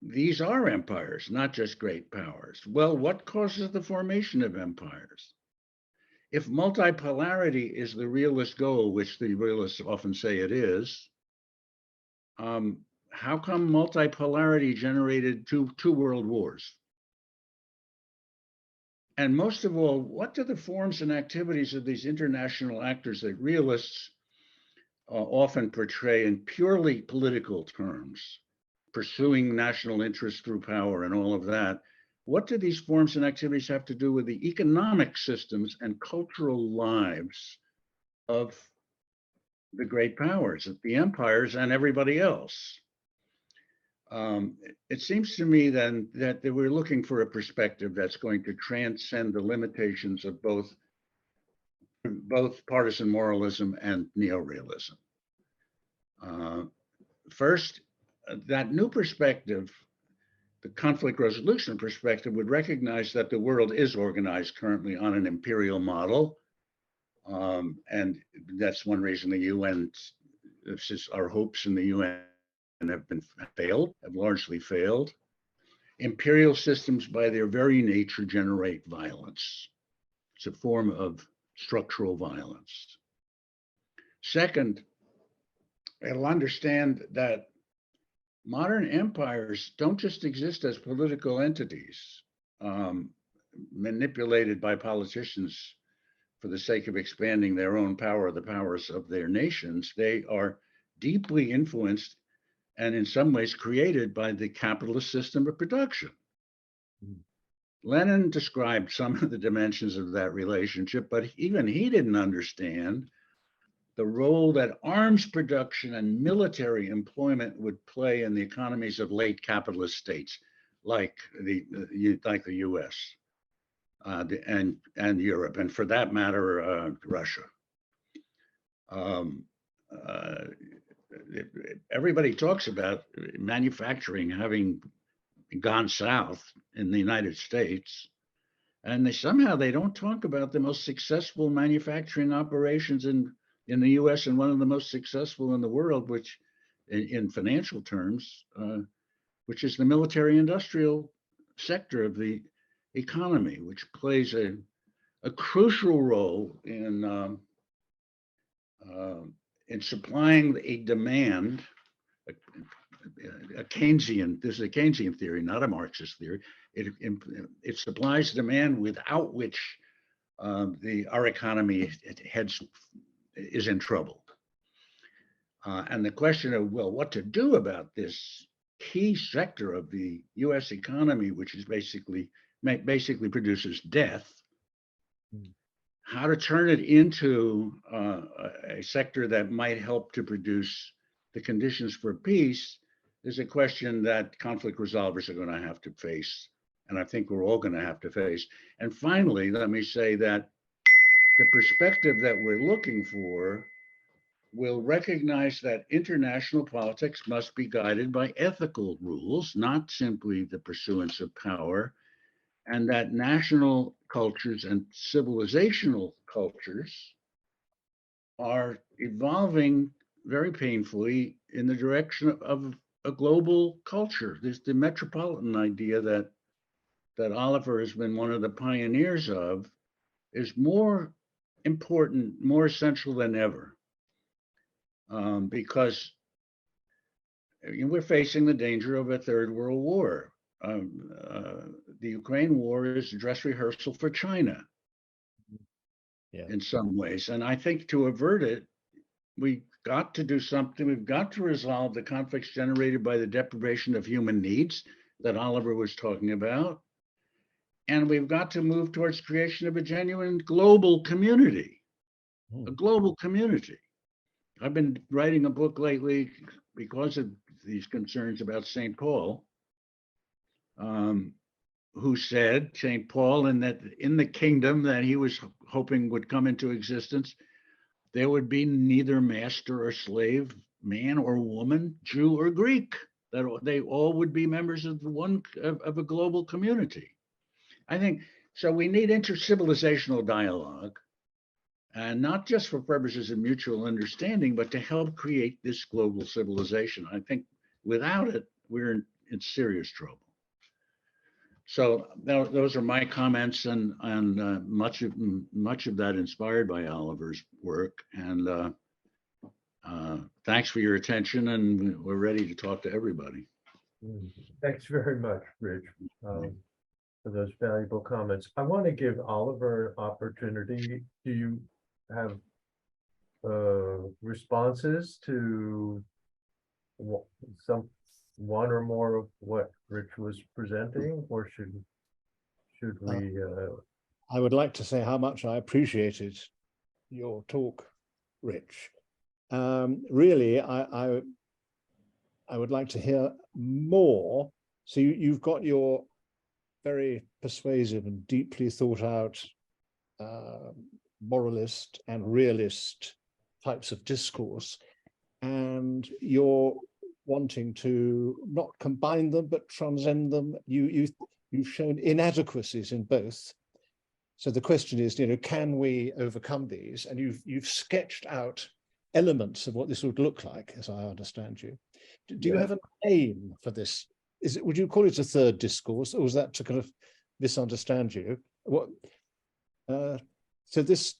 [SPEAKER 4] These are empires, not just great powers. Well, what causes the formation of empires? If multipolarity is the realist goal, which the realists often say it is, how come multipolarity generated two world wars? And most of all, what do the forms and activities of these international actors that realists often portray in purely political terms, pursuing national interest through power and all of that, what do these forms and activities have to do with the economic systems and cultural lives of the great powers, of the empires and everybody else? It seems to me then that we're looking for a perspective that's going to transcend the limitations of both partisan moralism and neorealism. First, that new perspective, the conflict resolution perspective, would recognize that the world is organized currently on an imperial model. And that's one reason the UN, our hopes in the UN have largely failed. Imperial systems by their very nature generate violence. It's a form of structural violence. Second, it'll understand that modern empires don't just exist as political entities manipulated by politicians for the sake of expanding their own power, the powers of their nations. They are deeply influenced and in some ways created by the capitalist system of production. Lenin described some of the dimensions of that relationship, but even he didn't understand the role that arms production and military employment would play in the economies of late capitalist states like the US and Europe, and for that matter, Russia. Everybody talks about manufacturing having gone south in the United States, and they don't talk about the most successful manufacturing operations in the US and one of the most successful in the world, which in financial terms, which is the military industrial sector of the economy, which plays a crucial role in supplying a demand, this is a Keynesian theory, not a Marxist theory. It supplies demand without which our economy is in trouble. And the question of, well, what to do about this key sector of the US economy, which is basically produces death, how to turn it into a sector that might help to produce the conditions for peace is a question that conflict resolvers are going to have to face and I think we're all going to have to face. And finally, let me say that the perspective that we're looking for will recognize that international politics must be guided by ethical rules, not simply the pursuance of power, and that national cultures and civilizational cultures are evolving very painfully in the direction of a global culture. There's the metropolitan idea that Oliver has been one of the pioneers of is more important, more essential than ever. Because we're facing the danger of a third world war. The Ukraine war is a dress rehearsal for China in some ways. And I think to avert it, we've got to do something. We've got to resolve the conflicts generated by the deprivation of human needs that Oliver was talking about. And we've got to move towards creation of a genuine global community, a global community. I've been writing a book lately because of these concerns about St. Paul, who said, St. Paul, in the kingdom that he was hoping would come into existence, there would be neither master or slave, man or woman, Jew or Greek, that they all would be members of of a global community. I think, so we need intercivilizational dialogue, and not just for purposes of mutual understanding, but to help create this global civilization. I think without it, we're in serious trouble. So those are my comments, and much of that inspired by Oliver's work. And thanks for your attention, and we're ready to talk to everybody.
[SPEAKER 2] Thanks very much, Rich, for those valuable comments. I want to give Oliver an opportunity. Do you have responses to one or more of what Rich was presenting, or should we?
[SPEAKER 3] I would like to say how much I appreciated your talk, Rich. Really, I would like to hear more. So you've got your very persuasive and deeply thought out moralist and realist types of discourse, and you're wanting to not combine them but transcend them. You've shown inadequacies in both. So the question is, can we overcome these? And you've sketched out elements of what this would look like, as I understand you. Do you have an aim for this? Would you call it a third discourse, or was that to kind of misunderstand you? What? So this,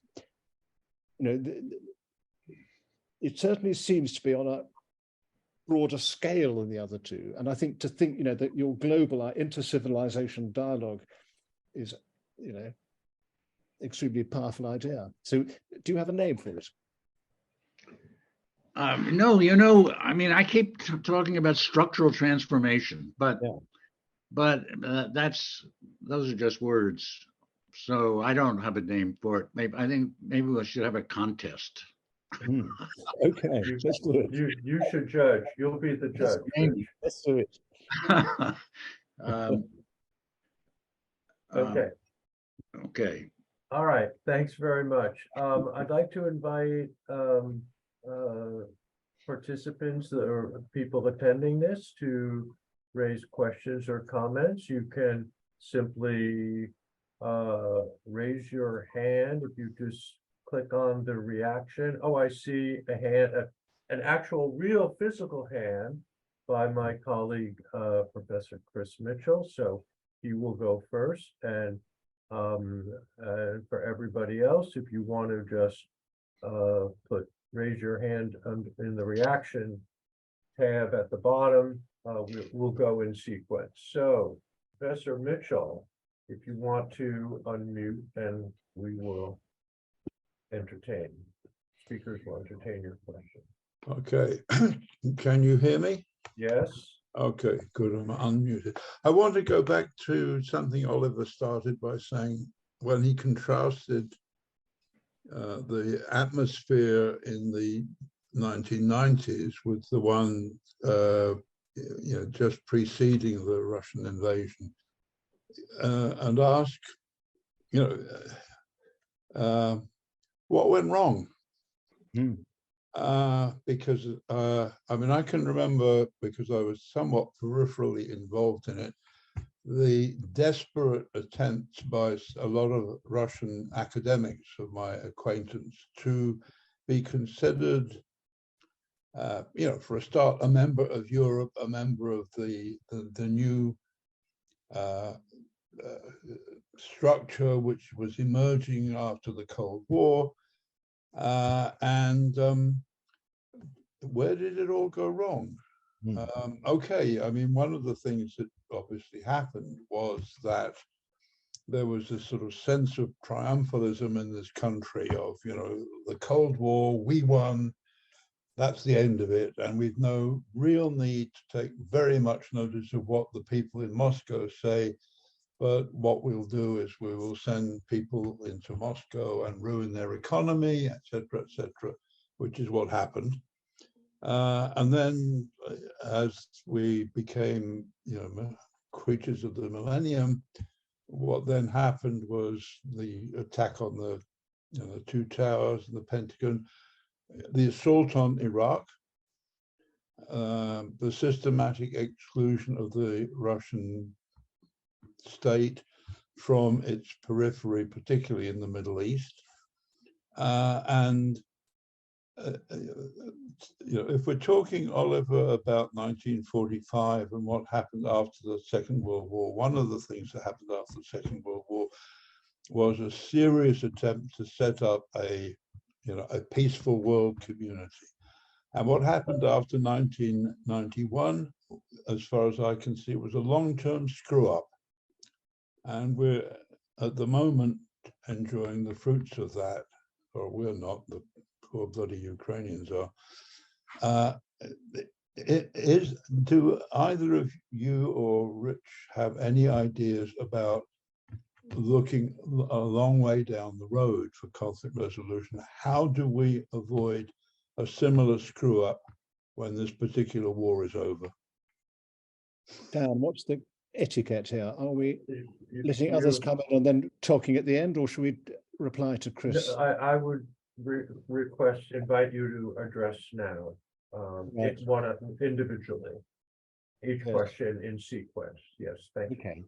[SPEAKER 3] it certainly seems to be on a broader scale than the other two. And I think that your global inter-civilization dialogue is, extremely powerful idea. So do you have a name for it?
[SPEAKER 4] No, I mean, I keep talking about structural transformation, but those are just words. So I don't have a name for it. I think maybe we should have a contest.
[SPEAKER 3] Okay, let's do it.
[SPEAKER 2] You should judge. You'll be the judge.
[SPEAKER 3] Let's do it.
[SPEAKER 2] Okay.
[SPEAKER 4] Okay.
[SPEAKER 2] All right. Thanks very much. I'd like to invite participants or people attending this to raise questions or comments. You can simply raise your hand if you just click on the reaction. Oh, I see a hand, an actual real physical hand by my colleague, Professor Chris Mitchell. So he will go first. And for everybody else, if you want to just raise your hand in the reaction tab at the bottom, we'll go in sequence. So Professor Mitchell, if you want to unmute, and we will speakers will entertain your question.
[SPEAKER 5] Okay, can you hear me?
[SPEAKER 2] Yes.
[SPEAKER 5] Okay, good, I'm unmuted. I want to go back to something Oliver started by saying when he contrasted the atmosphere in the 1990s with the one just preceding the Russian invasion. and ask, what went wrong? Because I mean, I can remember, because I was somewhat peripherally involved in it, the desperate attempts by a lot of Russian academics of my acquaintance to be considered, for a start, a member of Europe, a member of the new structure which was emerging after the Cold War. And where did it all go wrong? Okay, I mean, one of the things that obviously happened was that there was this sort of sense of triumphalism in this country of, the Cold War, we won, that's the end of it. And we've no real need to take very much notice of what the people in Moscow say. But what we'll do is we will send people into Moscow and ruin their economy, etc., which is what happened. And then as we became, creatures of the millennium, what then happened was the attack on the, the two towers and the Pentagon, the assault on Iraq, the systematic exclusion of the Russian state from its periphery, particularly in the Middle East. If we're talking, Oliver, about 1945 and what happened after the Second World War, one of the things that happened after the Second World War was a serious attempt to set up a peaceful world community. And what happened after 1991, as far as I can see, was a long-term screw-up. And we're at the moment enjoying the fruits of that, or we're not, the poor bloody Ukrainians are. Do either of you or Rich have any ideas about looking a long way down the road for conflict resolution? How do we avoid a similar screw up when this particular war is over?
[SPEAKER 3] Dan, what's the etiquette here? Are we letting others come in and then talking at the end, or should we reply to Chris?
[SPEAKER 2] I would invite you to address now,
[SPEAKER 3] Right.
[SPEAKER 2] one individually, each
[SPEAKER 3] Yes.
[SPEAKER 2] question in sequence. Yes, thank you.
[SPEAKER 3] Okay.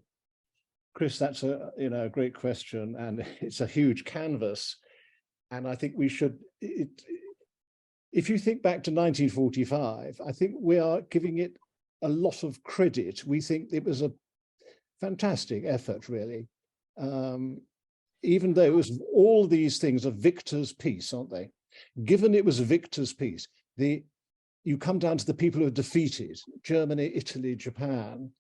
[SPEAKER 3] Chris, that's a great question, and it's a huge canvas. And I think we should, if you think back to 1945, I think we are giving it a lot of credit. We think it was a fantastic effort, really. Even though it was all these things a victor's peace, aren't they? Given it was a victor's peace, you come down to the people who were defeated, Germany, Italy, Japan.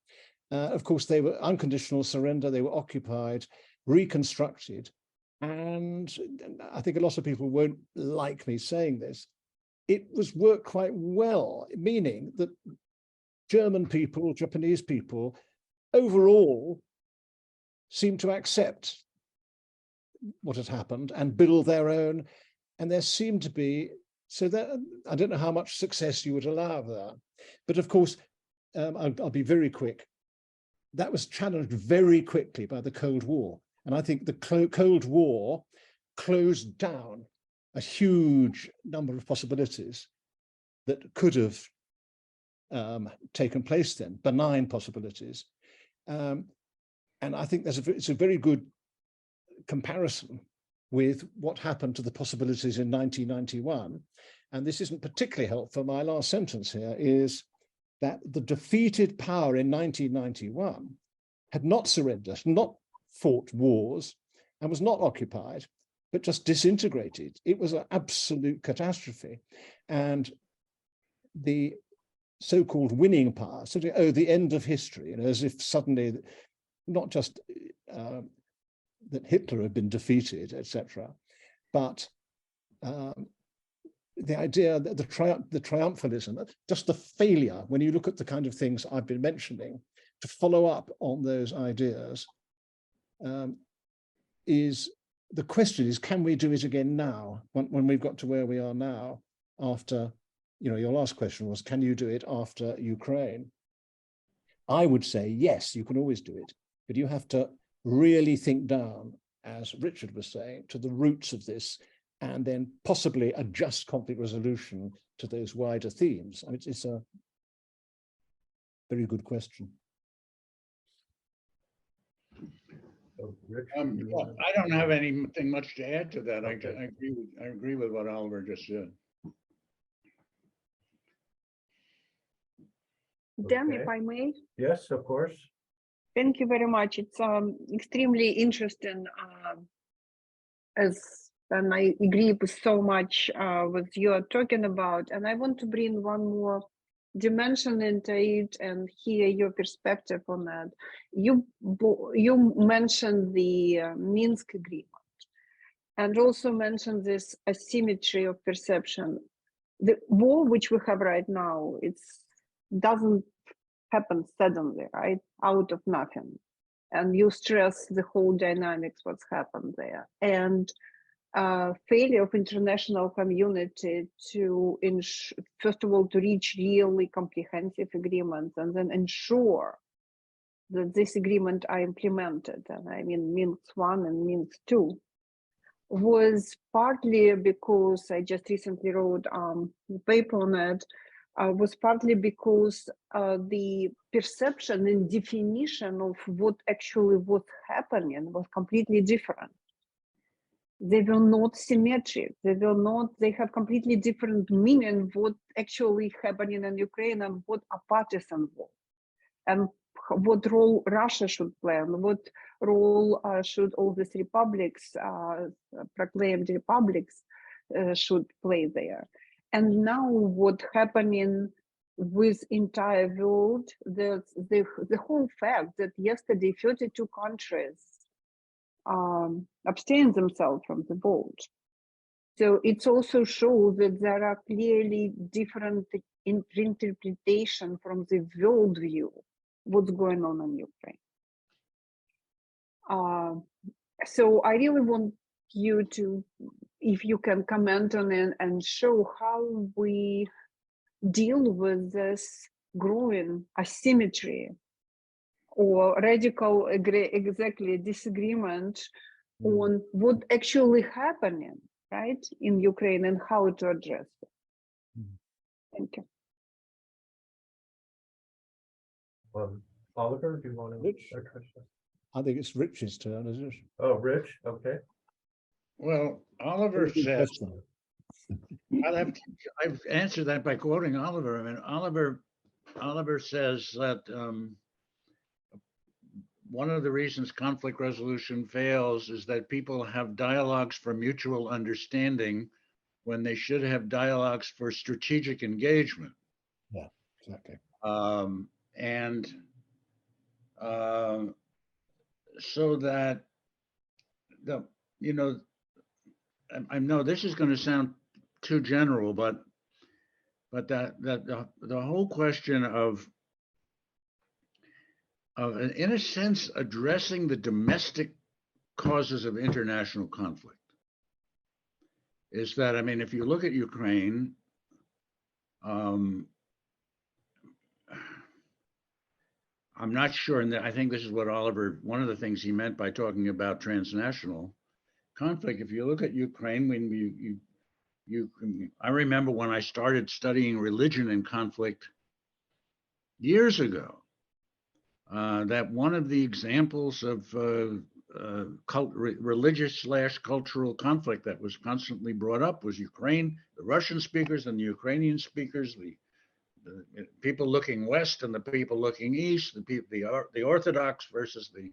[SPEAKER 3] Of course, they were unconditional surrender, they were occupied, reconstructed. And I think a lot of people won't like me saying this. It was worked quite well, meaning that German people, Japanese people, overall seemed to accept what had happened and build their own. And there seemed to be, so that I don't know how much success you would allow of that. But of course, I'll be very quick. That was challenged very quickly by the Cold War. And I think the Cold War closed down a huge number of possibilities that could have taken place then, benign possibilities. And I think it's a very good comparison with what happened to the possibilities in 1991. And this isn't particularly helpful. My last sentence here is that the defeated power in 1991 had not surrendered, not fought wars, and was not occupied, but just disintegrated. It was an absolute catastrophe. And the so-called winning power, sort of, the end of history, as if suddenly, not just that Hitler had been defeated, etc., but the idea that the triumphalism, just the failure, when you look at the kind of things I've been mentioning, to follow up on those ideas, is the question is, can we do it again now, when we've got to where we are now, after, your last question was, can you do it after Ukraine? I would say, yes, you can always do it, but you have to really think down, as Richard was saying, to the roots of this, and then possibly adjust conflict resolution to those wider themes. I mean, it's a very good question.
[SPEAKER 2] Rich,
[SPEAKER 4] Well, I don't have anything much to add to that.
[SPEAKER 2] Okay.
[SPEAKER 4] I agree with what Oliver just said.
[SPEAKER 1] Dan, if
[SPEAKER 2] Okay.
[SPEAKER 1] I may.
[SPEAKER 2] Yes, of course.
[SPEAKER 1] Thank you very much. It's extremely interesting, and I agree with so much what you are talking about. And I want to bring one more dimension into it and hear your perspective on that. You mentioned the Minsk agreement, and also mentioned this asymmetry of perception. The war which we have right now, doesn't happen suddenly, right? Out of nothing. And you stress the whole dynamics, what's happened there. And failure of international community to, first of all, to reach really comprehensive agreements and then ensure that this agreement are implemented. And I mean, Minsk 1 and Minsk 2 was partly because I just recently wrote a paper on it, was partly because the perception and definition of what actually was happening was completely different. They were not symmetric. They have completely different meaning what actually happening in Ukraine and what a partisan war, and what role Russia should play, and what role should all these republics, proclaimed republics, should play there. And now what happening with entire world, the whole fact that yesterday 32 countries abstained themselves from the vote. So it's also shows that there are clearly different interpretation from the world view what's going on in Ukraine. So I really want you to, if you can comment on it and show how we deal with this growing asymmetry or radical disagreement on what actually happening, right, in Ukraine and how to address it. Thank you.
[SPEAKER 2] Oliver, do you want to
[SPEAKER 3] Rich?
[SPEAKER 2] address that?
[SPEAKER 3] I think it's Rich's turn, isn't it?
[SPEAKER 2] Oh, Rich, okay.
[SPEAKER 4] Well, Oliver
[SPEAKER 3] Very good
[SPEAKER 4] says,
[SPEAKER 3] question.
[SPEAKER 4] I've answered that by quoting Oliver. I mean, Oliver says that one of the reasons conflict resolution fails is that people have dialogues for mutual understanding when they should have dialogues for strategic engagement.
[SPEAKER 3] Yeah, exactly.
[SPEAKER 4] So that I know this is going to sound too general, but that the whole question of in a sense addressing the domestic causes of international conflict is that, I mean, if you look at Ukraine, I'm not sure, and I think this is what Oliver, one of the things he meant by talking about transnational conflict. If you look at Ukraine, when I remember when I started studying religion and conflict years ago, that one of the examples of religious/cultural conflict that was constantly brought up was Ukraine, the Russian speakers and the Ukrainian speakers, the people looking west and the people looking east, the Orthodox versus the,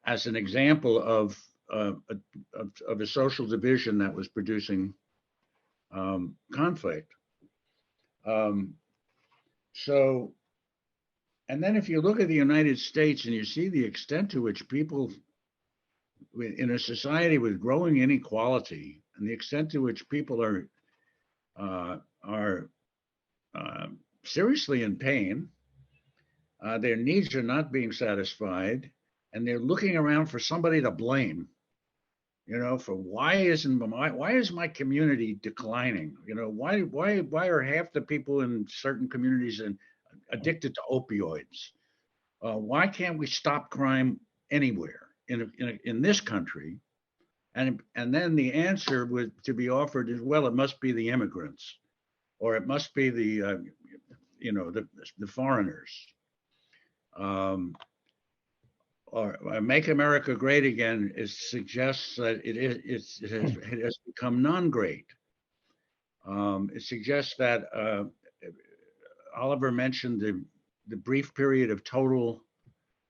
[SPEAKER 4] as an example of a social division that was producing conflict. So, and then if you look at the United States and you see the extent to which people in a society with growing inequality and the extent to which people are seriously in pain, their needs are not being satisfied, and they're looking around for somebody to blame, for why is my community declining? Why are half the people in certain communities addicted to opioids. Why can't we stop crime anywhere in this country? And then the answer to be offered is, well, it must be the immigrants, or it must be the foreigners. Or Make America Great Again suggests that it has become non-great. It suggests that Oliver mentioned the brief period of total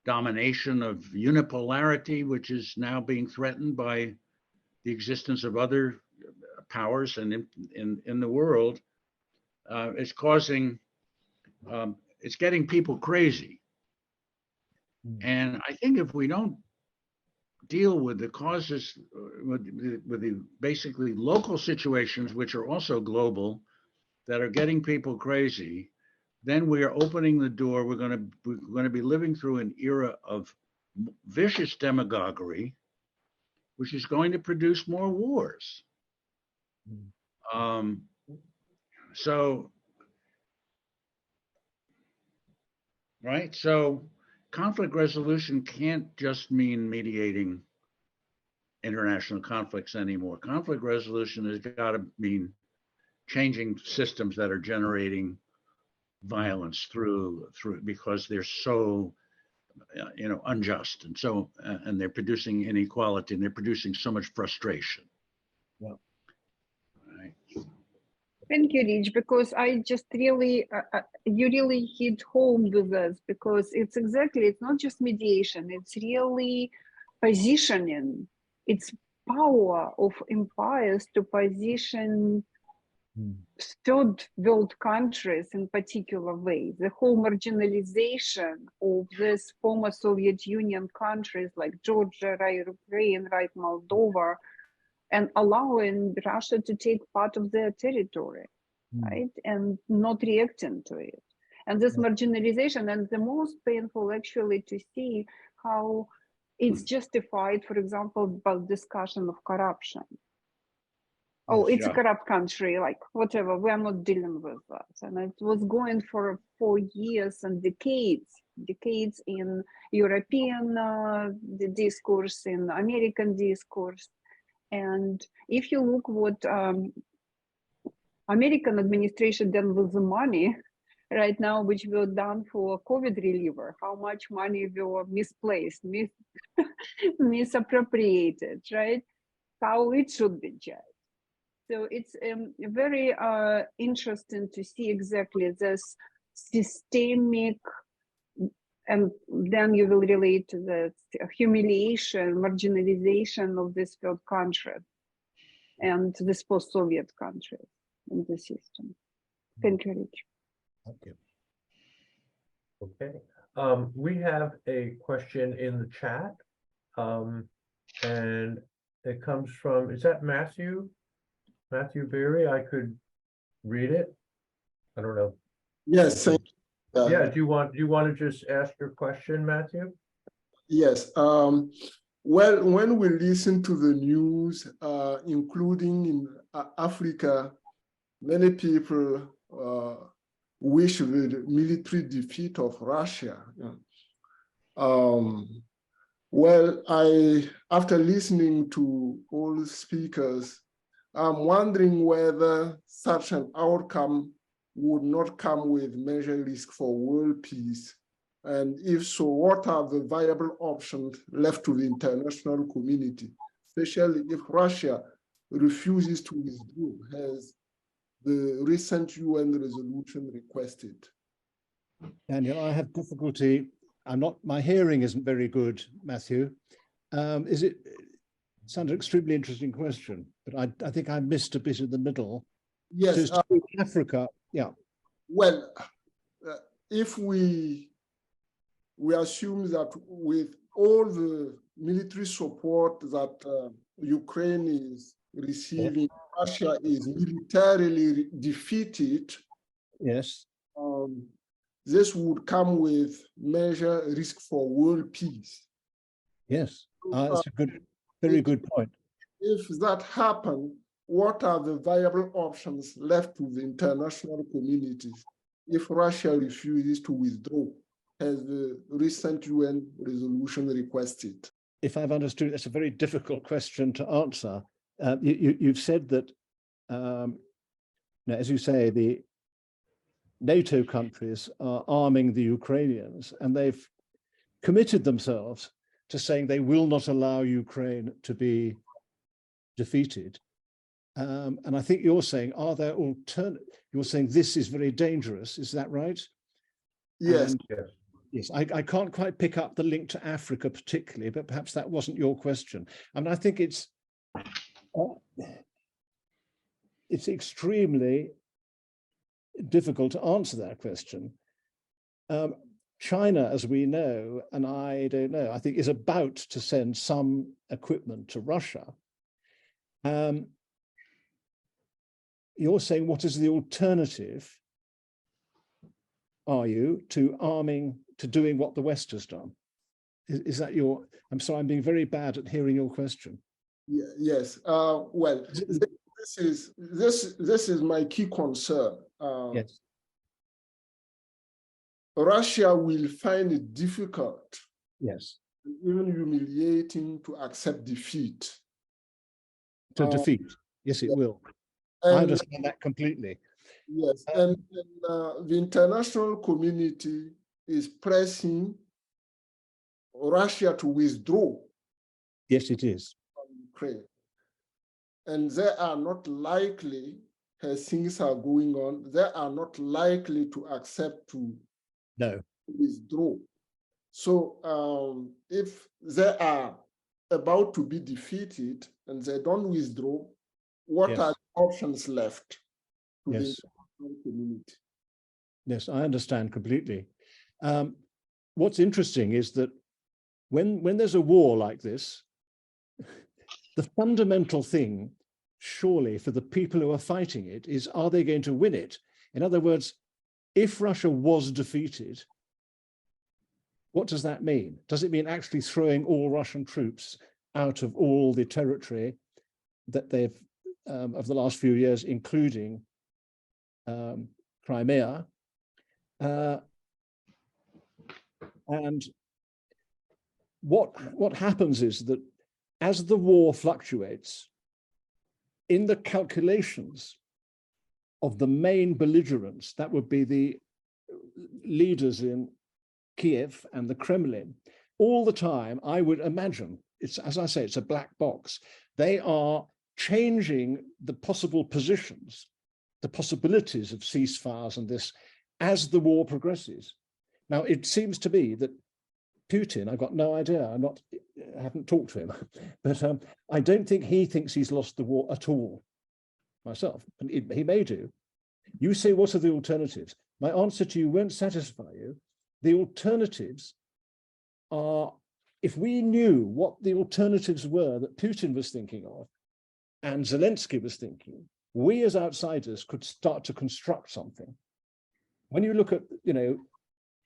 [SPEAKER 4] domination of unipolarity, which is now being threatened by the existence of other powers and in the world. It's causing, it's getting people crazy. And I think if we don't deal with the causes, with the basically local situations, which are also global, that are getting people crazy, then we are opening the door. We're going to be living through an era of vicious demagoguery, which is going to produce more wars. So conflict resolution can't just mean mediating international conflicts anymore. Conflict resolution has got to mean changing systems that are generating violence through because they're so unjust, and so and they're producing inequality, and they're producing so much frustration.
[SPEAKER 3] Yeah.
[SPEAKER 4] Right.
[SPEAKER 1] Thank you, Rich, because I just really, you really hit home with this, because it's not just mediation, it's really positioning. It's power of empires to position third world countries in particular ways. The whole marginalization of these former Soviet Union countries like Georgia, right, Ukraine, right, Moldova, and allowing Russia to take part of their territory, right, and not reacting to it. And this marginalization, and the most painful actually to see how it's justified, for example, about discussion of corruption. Oh, it's a corrupt country, like whatever, we are not dealing with that. And it was going for years and decades in European discourse, in American discourse. And if you look what American administration done with the money right now, which were done for COVID reliever, how much money were misplaced, misappropriated, right? How it should be judged. So it's very interesting to see exactly this systemic, and then you will relate to the humiliation, marginalization of this third country and this post-Soviet country in the system. Thank you, Rich.
[SPEAKER 3] Thank you.
[SPEAKER 2] Okay. We have a question in the chat, and it comes from, is that Matthew Berry? I could read it. I don't know.
[SPEAKER 6] Yes.
[SPEAKER 2] Yeah. Do you want to just ask your question, Matthew?
[SPEAKER 6] Yes. Well, when we listen to the news, including in Africa, many people wish the military defeat of Russia. Well, after listening to all speakers, I'm wondering whether such an outcome would not come with major risk for world peace. And if so, what are the viable options left to the international community, especially if Russia refuses to withdraw, as the recent UN resolution requested?
[SPEAKER 3] Daniel, I have difficulty. My hearing isn't very good, Matthew. Sounds an extremely interesting question, but I think I missed a bit in the middle.
[SPEAKER 6] Yes.
[SPEAKER 3] So Africa, yeah.
[SPEAKER 6] Well, if we assume that with all the military support that Ukraine is receiving, Russia is militarily defeated.
[SPEAKER 3] Yes.
[SPEAKER 6] This would come with major risk for world peace.
[SPEAKER 3] Yes, that's a very good point.
[SPEAKER 6] If that happens, what are the viable options left to the international community, if Russia refuses to withdraw, as the recent UN resolution requested?
[SPEAKER 3] If I've understood, that's a very difficult question to answer. You've said that, as you say, the NATO countries are arming the Ukrainians, and they've committed themselves to saying they will not allow Ukraine to be defeated. And I think you're saying, are there alternatives? You're saying this is very dangerous. Is that right?
[SPEAKER 6] Yes.
[SPEAKER 3] And, yes, I can't quite pick up the link to Africa particularly, but perhaps that wasn't your question. I mean, I think it's extremely difficult to answer that question. China, as we know, and I don't know, I think is about to send some equipment to Russia. You're saying, what is the alternative, are you, to arming, to doing what the West has done? Is that your, I'm sorry, I'm being very bad at hearing your question.
[SPEAKER 6] Yes, well, this is my key concern.
[SPEAKER 3] Yes.
[SPEAKER 6] Russia will find it difficult,
[SPEAKER 3] Yes,
[SPEAKER 6] even humiliating, to accept defeat.
[SPEAKER 3] to defeat. Yes, it will.
[SPEAKER 6] And,
[SPEAKER 3] I understand that completely.
[SPEAKER 6] Yes, and the international community is pressing Russia to withdraw.
[SPEAKER 3] Yes, it is.
[SPEAKER 6] From Ukraine. And they are not likely, as things are going on, they are not likely to accept to withdraw. So if they are about to be defeated and they don't withdraw, what are the options left to the international community?
[SPEAKER 3] Yes, I understand completely. What's interesting is that when there's a war like this, the fundamental thing, surely, for the people who are fighting it is, are they going to win it? In other words, if Russia was defeated, what does that mean? Does it mean actually throwing all Russian troops out of all the territory that they've, of the last few years, including Crimea? And what happens is that as the war fluctuates, in the calculations of the main belligerents, that would be the leaders in Kiev and the Kremlin, all the time, I would imagine, it's, as I say, it's a black box. They are changing the possible positions, the possibilities of ceasefires and this as the war progresses. Now, it seems to me that Putin, I've got no idea, I haven't talked to him, but I don't think he thinks he's lost the war at all, myself, and he may do. You say, what are the alternatives? My answer to you won't satisfy you. The alternatives are, if we knew what the alternatives were that Putin was thinking of and Zelensky was thinking, we as outsiders could start to construct something. When you look at,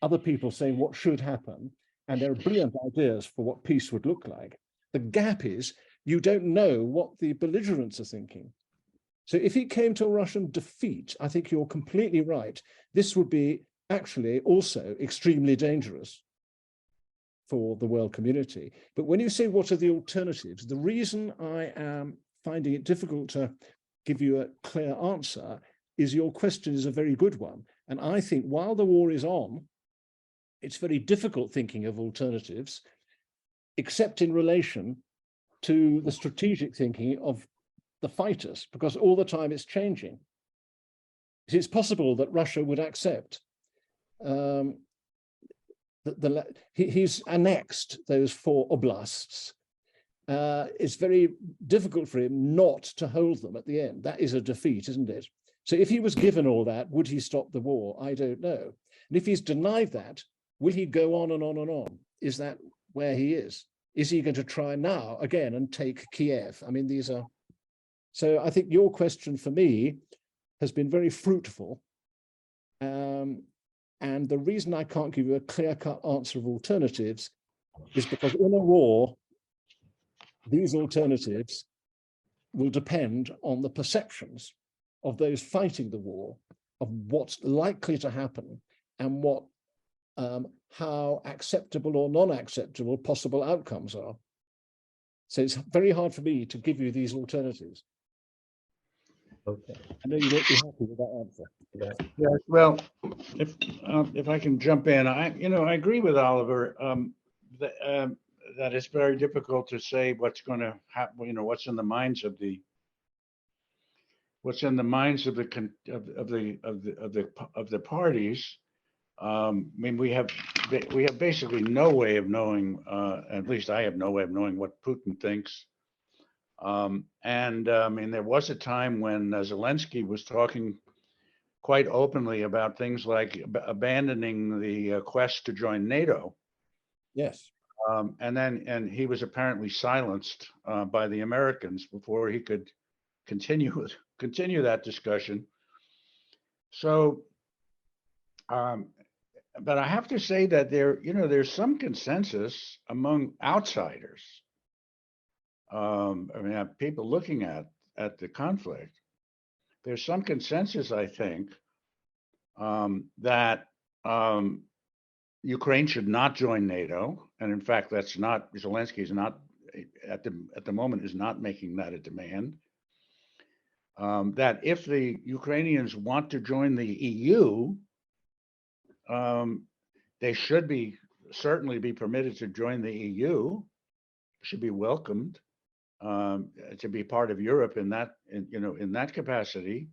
[SPEAKER 3] other people saying what should happen, and there are brilliant ideas for what peace would look like, the gap is you don't know what the belligerents are thinking. So if it came to a Russian defeat, I think you're completely right. This would be actually also extremely dangerous for the world community. But when you say what are the alternatives, the reason I am finding it difficult to give you a clear answer is your question is a very good one. And I think while the war is on, it's very difficult thinking of alternatives, except in relation to the strategic thinking of the fighters, because all the time it's changing. It's possible that Russia would accept he's annexed those 4 oblasts. It's very difficult for him not to hold them at the end. That is a defeat, isn't it? So if he was given all that, would he stop the war? I don't know. And if he's denied that, will he go on and on and on? Is that where he is? Is he going to try now again and take Kiev? I mean, these are, so I think your question for me has been very fruitful. And the reason I can't give you a clear-cut answer of alternatives is because in a war, these alternatives will depend on the perceptions of those fighting the war of what's likely to happen and what how acceptable or non-acceptable possible outcomes are. So it's very hard for me to give you these alternatives.
[SPEAKER 2] Okay.
[SPEAKER 3] I know you won't be happy with that answer.
[SPEAKER 4] Yes, well, if I can jump in, I agree with Oliver that it's very difficult to say what's going to happen. What's in the minds of the parties. I mean, we have basically no way of knowing. At least I have no way of knowing what Putin thinks. I mean, there was a time when Zelensky was talking quite openly about things like abandoning the quest to join NATO.
[SPEAKER 3] Yes.
[SPEAKER 4] And he was apparently silenced by the Americans before he could continue that discussion. So, but I have to say that there's some consensus among outsiders. I mean, people looking at the conflict. There's some consensus, I think, that Ukraine should not join NATO, and in fact, that's not Zelensky is not at the moment is not making that a demand. That if the Ukrainians want to join the EU, they should certainly be permitted to join the EU, should be welcomed to be part of Europe in that capacity.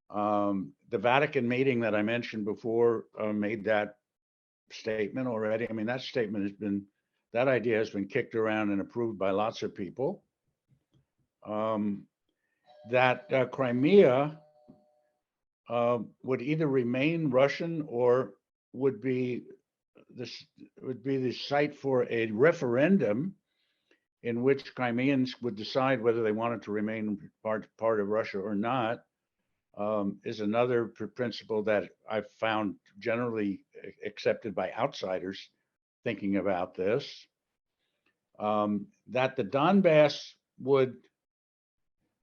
[SPEAKER 4] The Vatican meeting that I mentioned before made that statement already. I mean, that idea has been kicked around and approved by lots of people. That Crimea would either remain Russian or would be the site for a referendum in which Crimeans would decide whether they wanted to remain part of Russia or not, is another principle that I've found generally accepted by outsiders thinking about this. That the Donbass would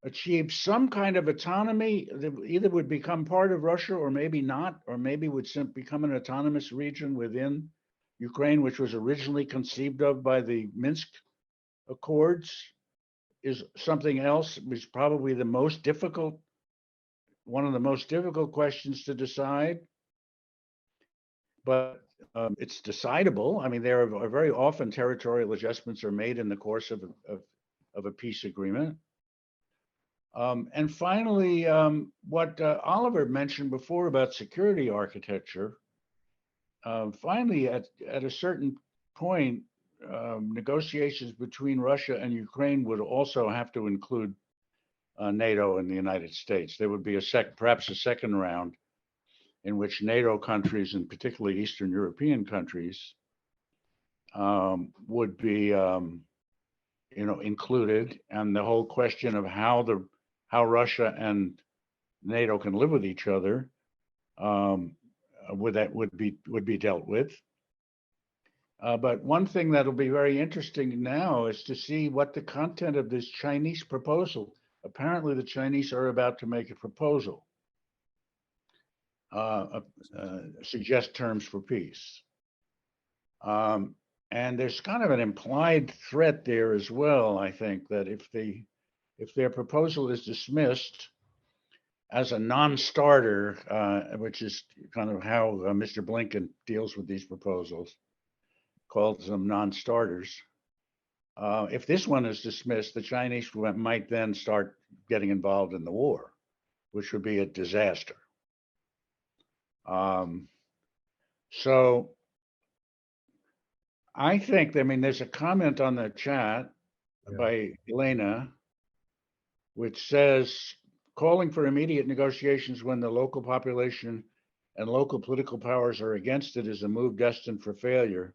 [SPEAKER 4] achieve some kind of autonomy, either would become part of Russia or maybe not, or maybe would become an autonomous region within Ukraine, which was originally conceived of by the Minsk Accords, is something else, was probably one of the most difficult questions to decide. But it's decidable. I mean, there are very often territorial adjustments are made in the course of a peace agreement. And finally, what Oliver mentioned before about security architecture, finally, at a certain point, negotiations between Russia and Ukraine would also have to include NATO and the United States. There would be perhaps a second round in which NATO countries, and particularly Eastern European countries, would be, included, and the whole question of how Russia and NATO can live with each other would be dealt with. But one thing that'll be very interesting now is to see what the content of this Chinese proposal. Apparently, the Chinese are about to make a proposal, suggest terms for peace. And there's kind of an implied threat there as well, I think, that if their proposal is dismissed as a non-starter, which is kind of how Mr. Blinken deals with these proposals, calls them non-starters. If this one is dismissed, the Chinese might then start getting involved in the war, which would be a disaster. So I think, I mean, there's a comment on the chat by Elena, which says, calling for immediate negotiations when the local population and local political powers are against it is a move destined for failure.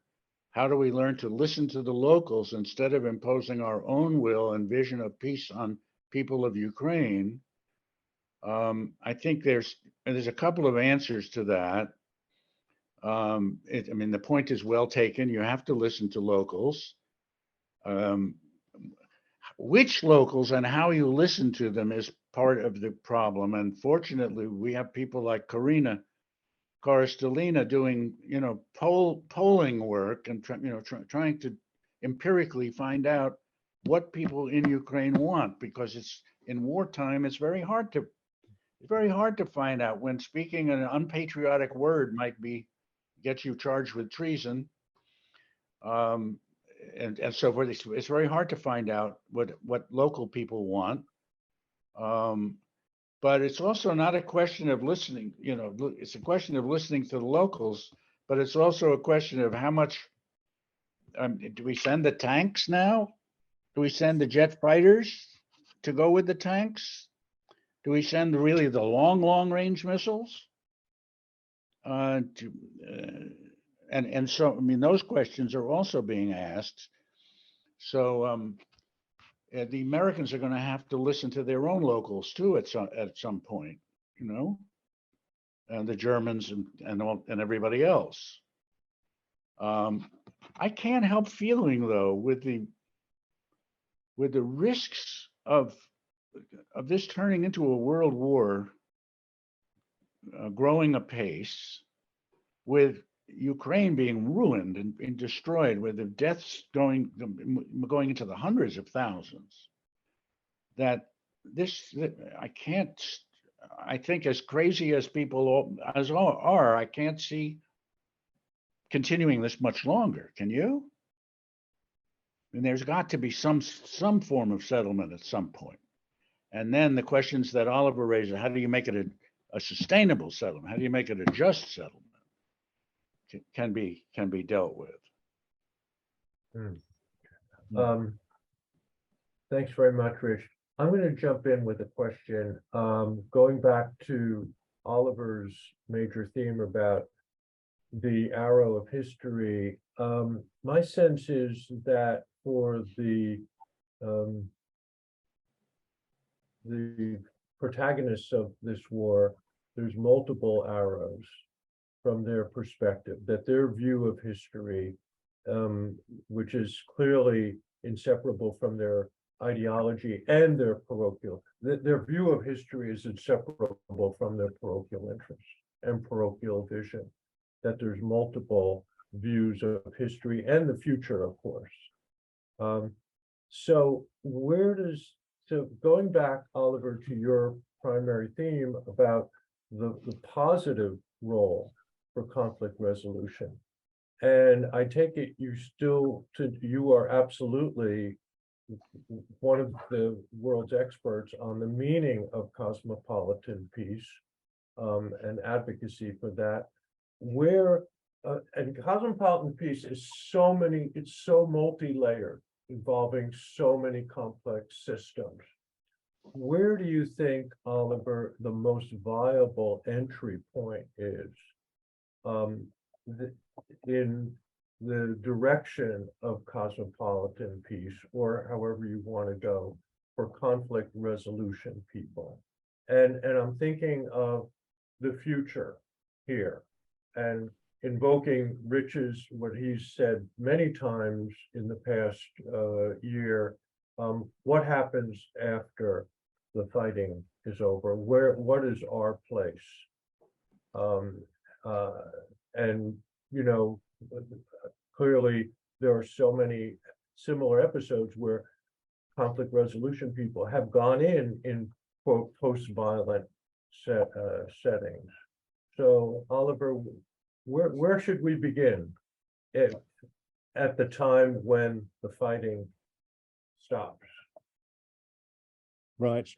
[SPEAKER 4] How do we learn to listen to the locals instead of imposing our own will and vision of peace on people of Ukraine? I think there's a couple of answers to that. I mean, the point is well taken. You have to listen to locals. Which locals and how you listen to them is part of the problem. And fortunately, we have people like Karina Korostelina doing, polling work and trying to empirically find out what people in Ukraine want, because it's in wartime. It's very hard to find out when speaking an unpatriotic word might get you charged with treason, and so forth. It's very hard to find out what local people want. But it's also not a question of listening, it's a question of listening to the locals, but it's also a question of how much, do we send the tanks now? Do we send the jet fighters to go with the tanks? Do we send really the long range missiles? And so, those questions are also being asked. So, the Americans are going to have to listen to their own locals too at some point, and the Germans and everybody else. I can't help feeling though, with the risks of this turning into a world war, growing apace, with Ukraine being ruined and destroyed, with the deaths going into the hundreds of thousands, that I think, as crazy as people are, I can't see continuing this much longer. Can you? And there's got to be some form of settlement at some point. And then the questions that Oliver raised: how do you make it a sustainable settlement? How do you make it a just settlement? Can be dealt with.
[SPEAKER 2] Thanks very much, Rich. I'm going to jump in with a question, going back to Oliver's major theme about the arrow of history. My sense is that for the protagonists of this war, there's multiple arrows from their perspective, that their view of history, which is clearly inseparable from their ideology and their parochial, their view of history is inseparable from their parochial interests and parochial vision, that there's multiple views of history and the future, of course. So going back, Oliver, to your primary theme about the positive role for conflict resolution. And I take it you are absolutely one of the world's experts on the meaning of cosmopolitan peace, and advocacy for that. And cosmopolitan peace is it's so multi-layered, involving so many complex systems. Where do you think, Oliver, the most viable entry point is in the direction of cosmopolitan peace, or however you want to go, for conflict resolution people? And I'm thinking of the future here, and invoking what he's said many times in the past year. What happens after the fighting is over? What is our place? And clearly there are so many similar episodes where conflict resolution people have gone in quote post-violent settings. So Oliver, where should we begin at the time when the fighting stops?
[SPEAKER 3] Right.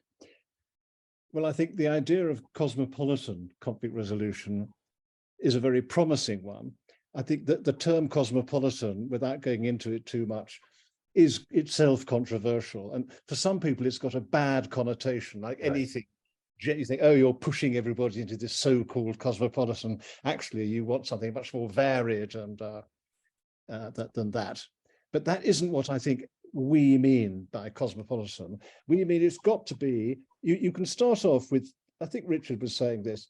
[SPEAKER 3] Well, I think the idea of cosmopolitan conflict resolution is a very promising one. I think that the term cosmopolitan, without going into it too much, is itself controversial. And for some people, it's got a bad connotation, like anything. You think, oh, you're pushing everybody into this so-called cosmopolitan. Actually, you want something much more varied and than that. But that isn't what I think we mean by cosmopolitan. We mean it's got to be, you can start off with, I think Richard was saying this,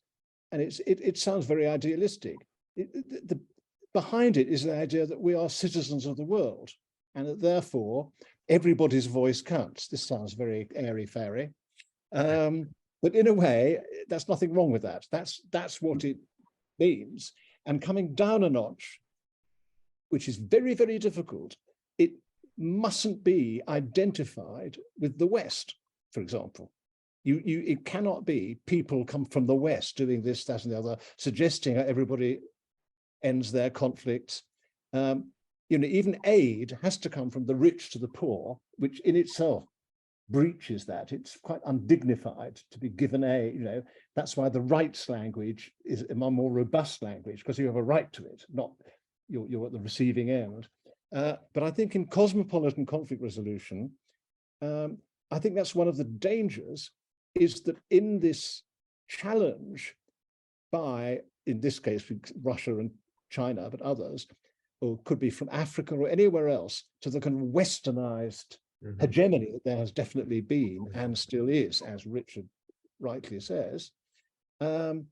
[SPEAKER 3] and it sounds very idealistic. Behind it is the idea that we are citizens of the world, and that therefore everybody's voice counts. This sounds very airy-fairy. But in a way, there's nothing wrong with that. That's what it means. And coming down a notch, which is very, very difficult, it mustn't be identified with the West, for example. It cannot be people come from the West doing this, that, and the other, suggesting that everybody ends their conflicts. Even aid has to come from the rich to the poor, which in itself breaches that. It's quite undignified to be given aid. That's why the rights language is a more robust language, because you have a right to it, not you're at the receiving end. But I think in cosmopolitan conflict resolution, I think that's one of the dangers, is that in this challenge by, in this case, Russia and China, but others, or could be from Africa or anywhere else, to the kind of westernized hegemony that there has definitely been and still is, as Richard rightly says, conflict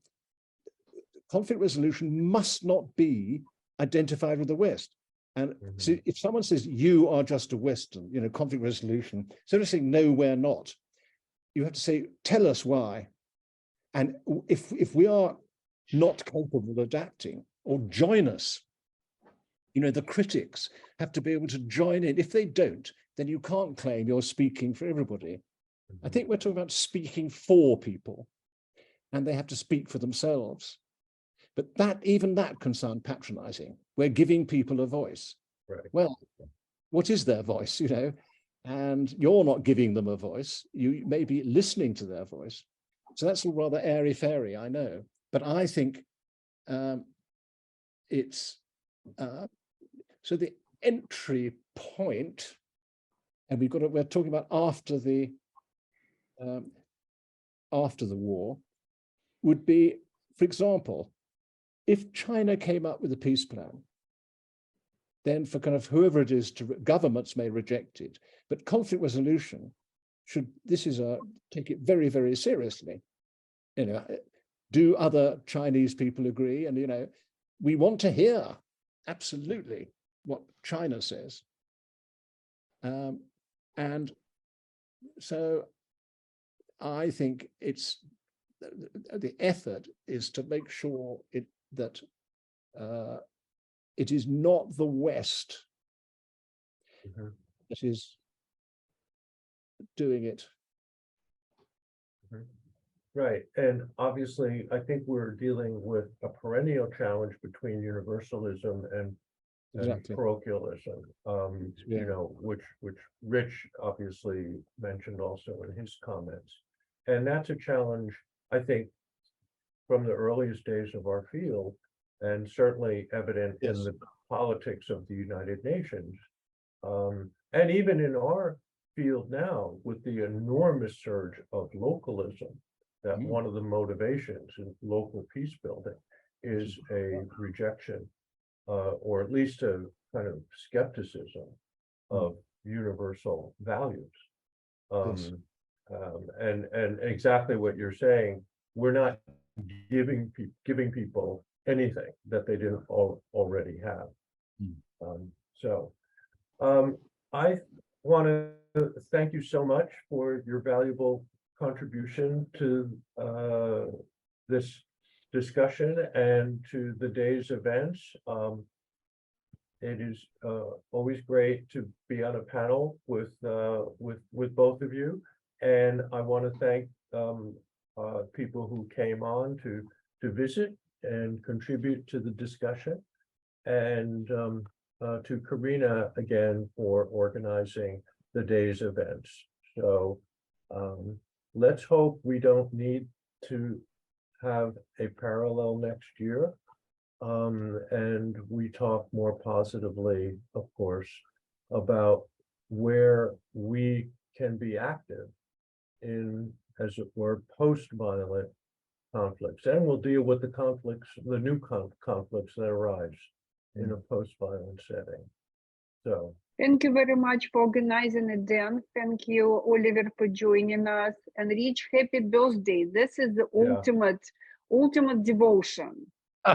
[SPEAKER 3] resolution must not be identified with the West. And so if someone says, you are just a Western, conflict resolution, instead of saying, no, we're not, you have to say, tell us why. And if we are not capable of adapting, or join us, the critics have to be able to join in. If they don't, then you can't claim you're speaking for everybody. I think we're talking about speaking for people, and they have to speak for themselves. But even that can sound patronizing. We're giving people a voice.
[SPEAKER 2] Right.
[SPEAKER 3] Well, what is their voice, And you're not giving them a voice. You may be listening to their voice. So that's all rather airy-fairy, I know. But I think it's so the entry point, and we're talking about after the war, would be, for example, if China came up with a peace plan, then for kind of whoever it is, governments may reject it, but conflict resolution take it very, very seriously. Do other Chinese people agree? And we want to hear absolutely what China says. And so I think the effort is to make sure that it is not the West that is doing it.
[SPEAKER 2] Right, and obviously, I think we're dealing with a perennial challenge between universalism and
[SPEAKER 3] Exactly.
[SPEAKER 2] parochialism,
[SPEAKER 3] Yeah.
[SPEAKER 2] which Rich obviously mentioned also in his comments. And that's a challenge, I think, from the earliest days of our field, and certainly evident in the politics of the United Nations. And even in our field now, with the enormous surge of localism, that one of the motivations in local peace building is a rejection, or at least a kind of skepticism of universal values. And exactly what you're saying, we're not giving people anything that they didn't already have. I want to thank you so much for your valuable contribution to this discussion and to the day's events. It is always great to be on a panel with both of you, and I want to thank people who came on to visit and contribute to the discussion, and to Karina again for organizing the day's events. So let's hope we don't need to have a parallel next year, and we talk more positively, of course, about where we can be active in, as it were, post-violent conflicts, and we'll deal with the conflicts, the new conflicts that arise in a post-violent setting. So
[SPEAKER 1] thank you very much for organizing it, Dan. Thank you, Oliver, for joining us. And Rich, happy birthday. This is the ultimate devotion.
[SPEAKER 7] A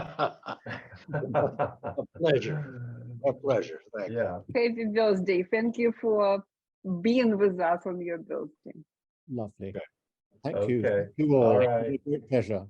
[SPEAKER 7] pleasure. A pleasure. Thank you.
[SPEAKER 2] yeah.
[SPEAKER 1] Happy birthday. Thank you for being with us on your birthday.
[SPEAKER 3] Lovely. Thank you.
[SPEAKER 2] Okay.
[SPEAKER 3] Thank you all.
[SPEAKER 2] All
[SPEAKER 3] It's
[SPEAKER 2] right.
[SPEAKER 3] a great pleasure.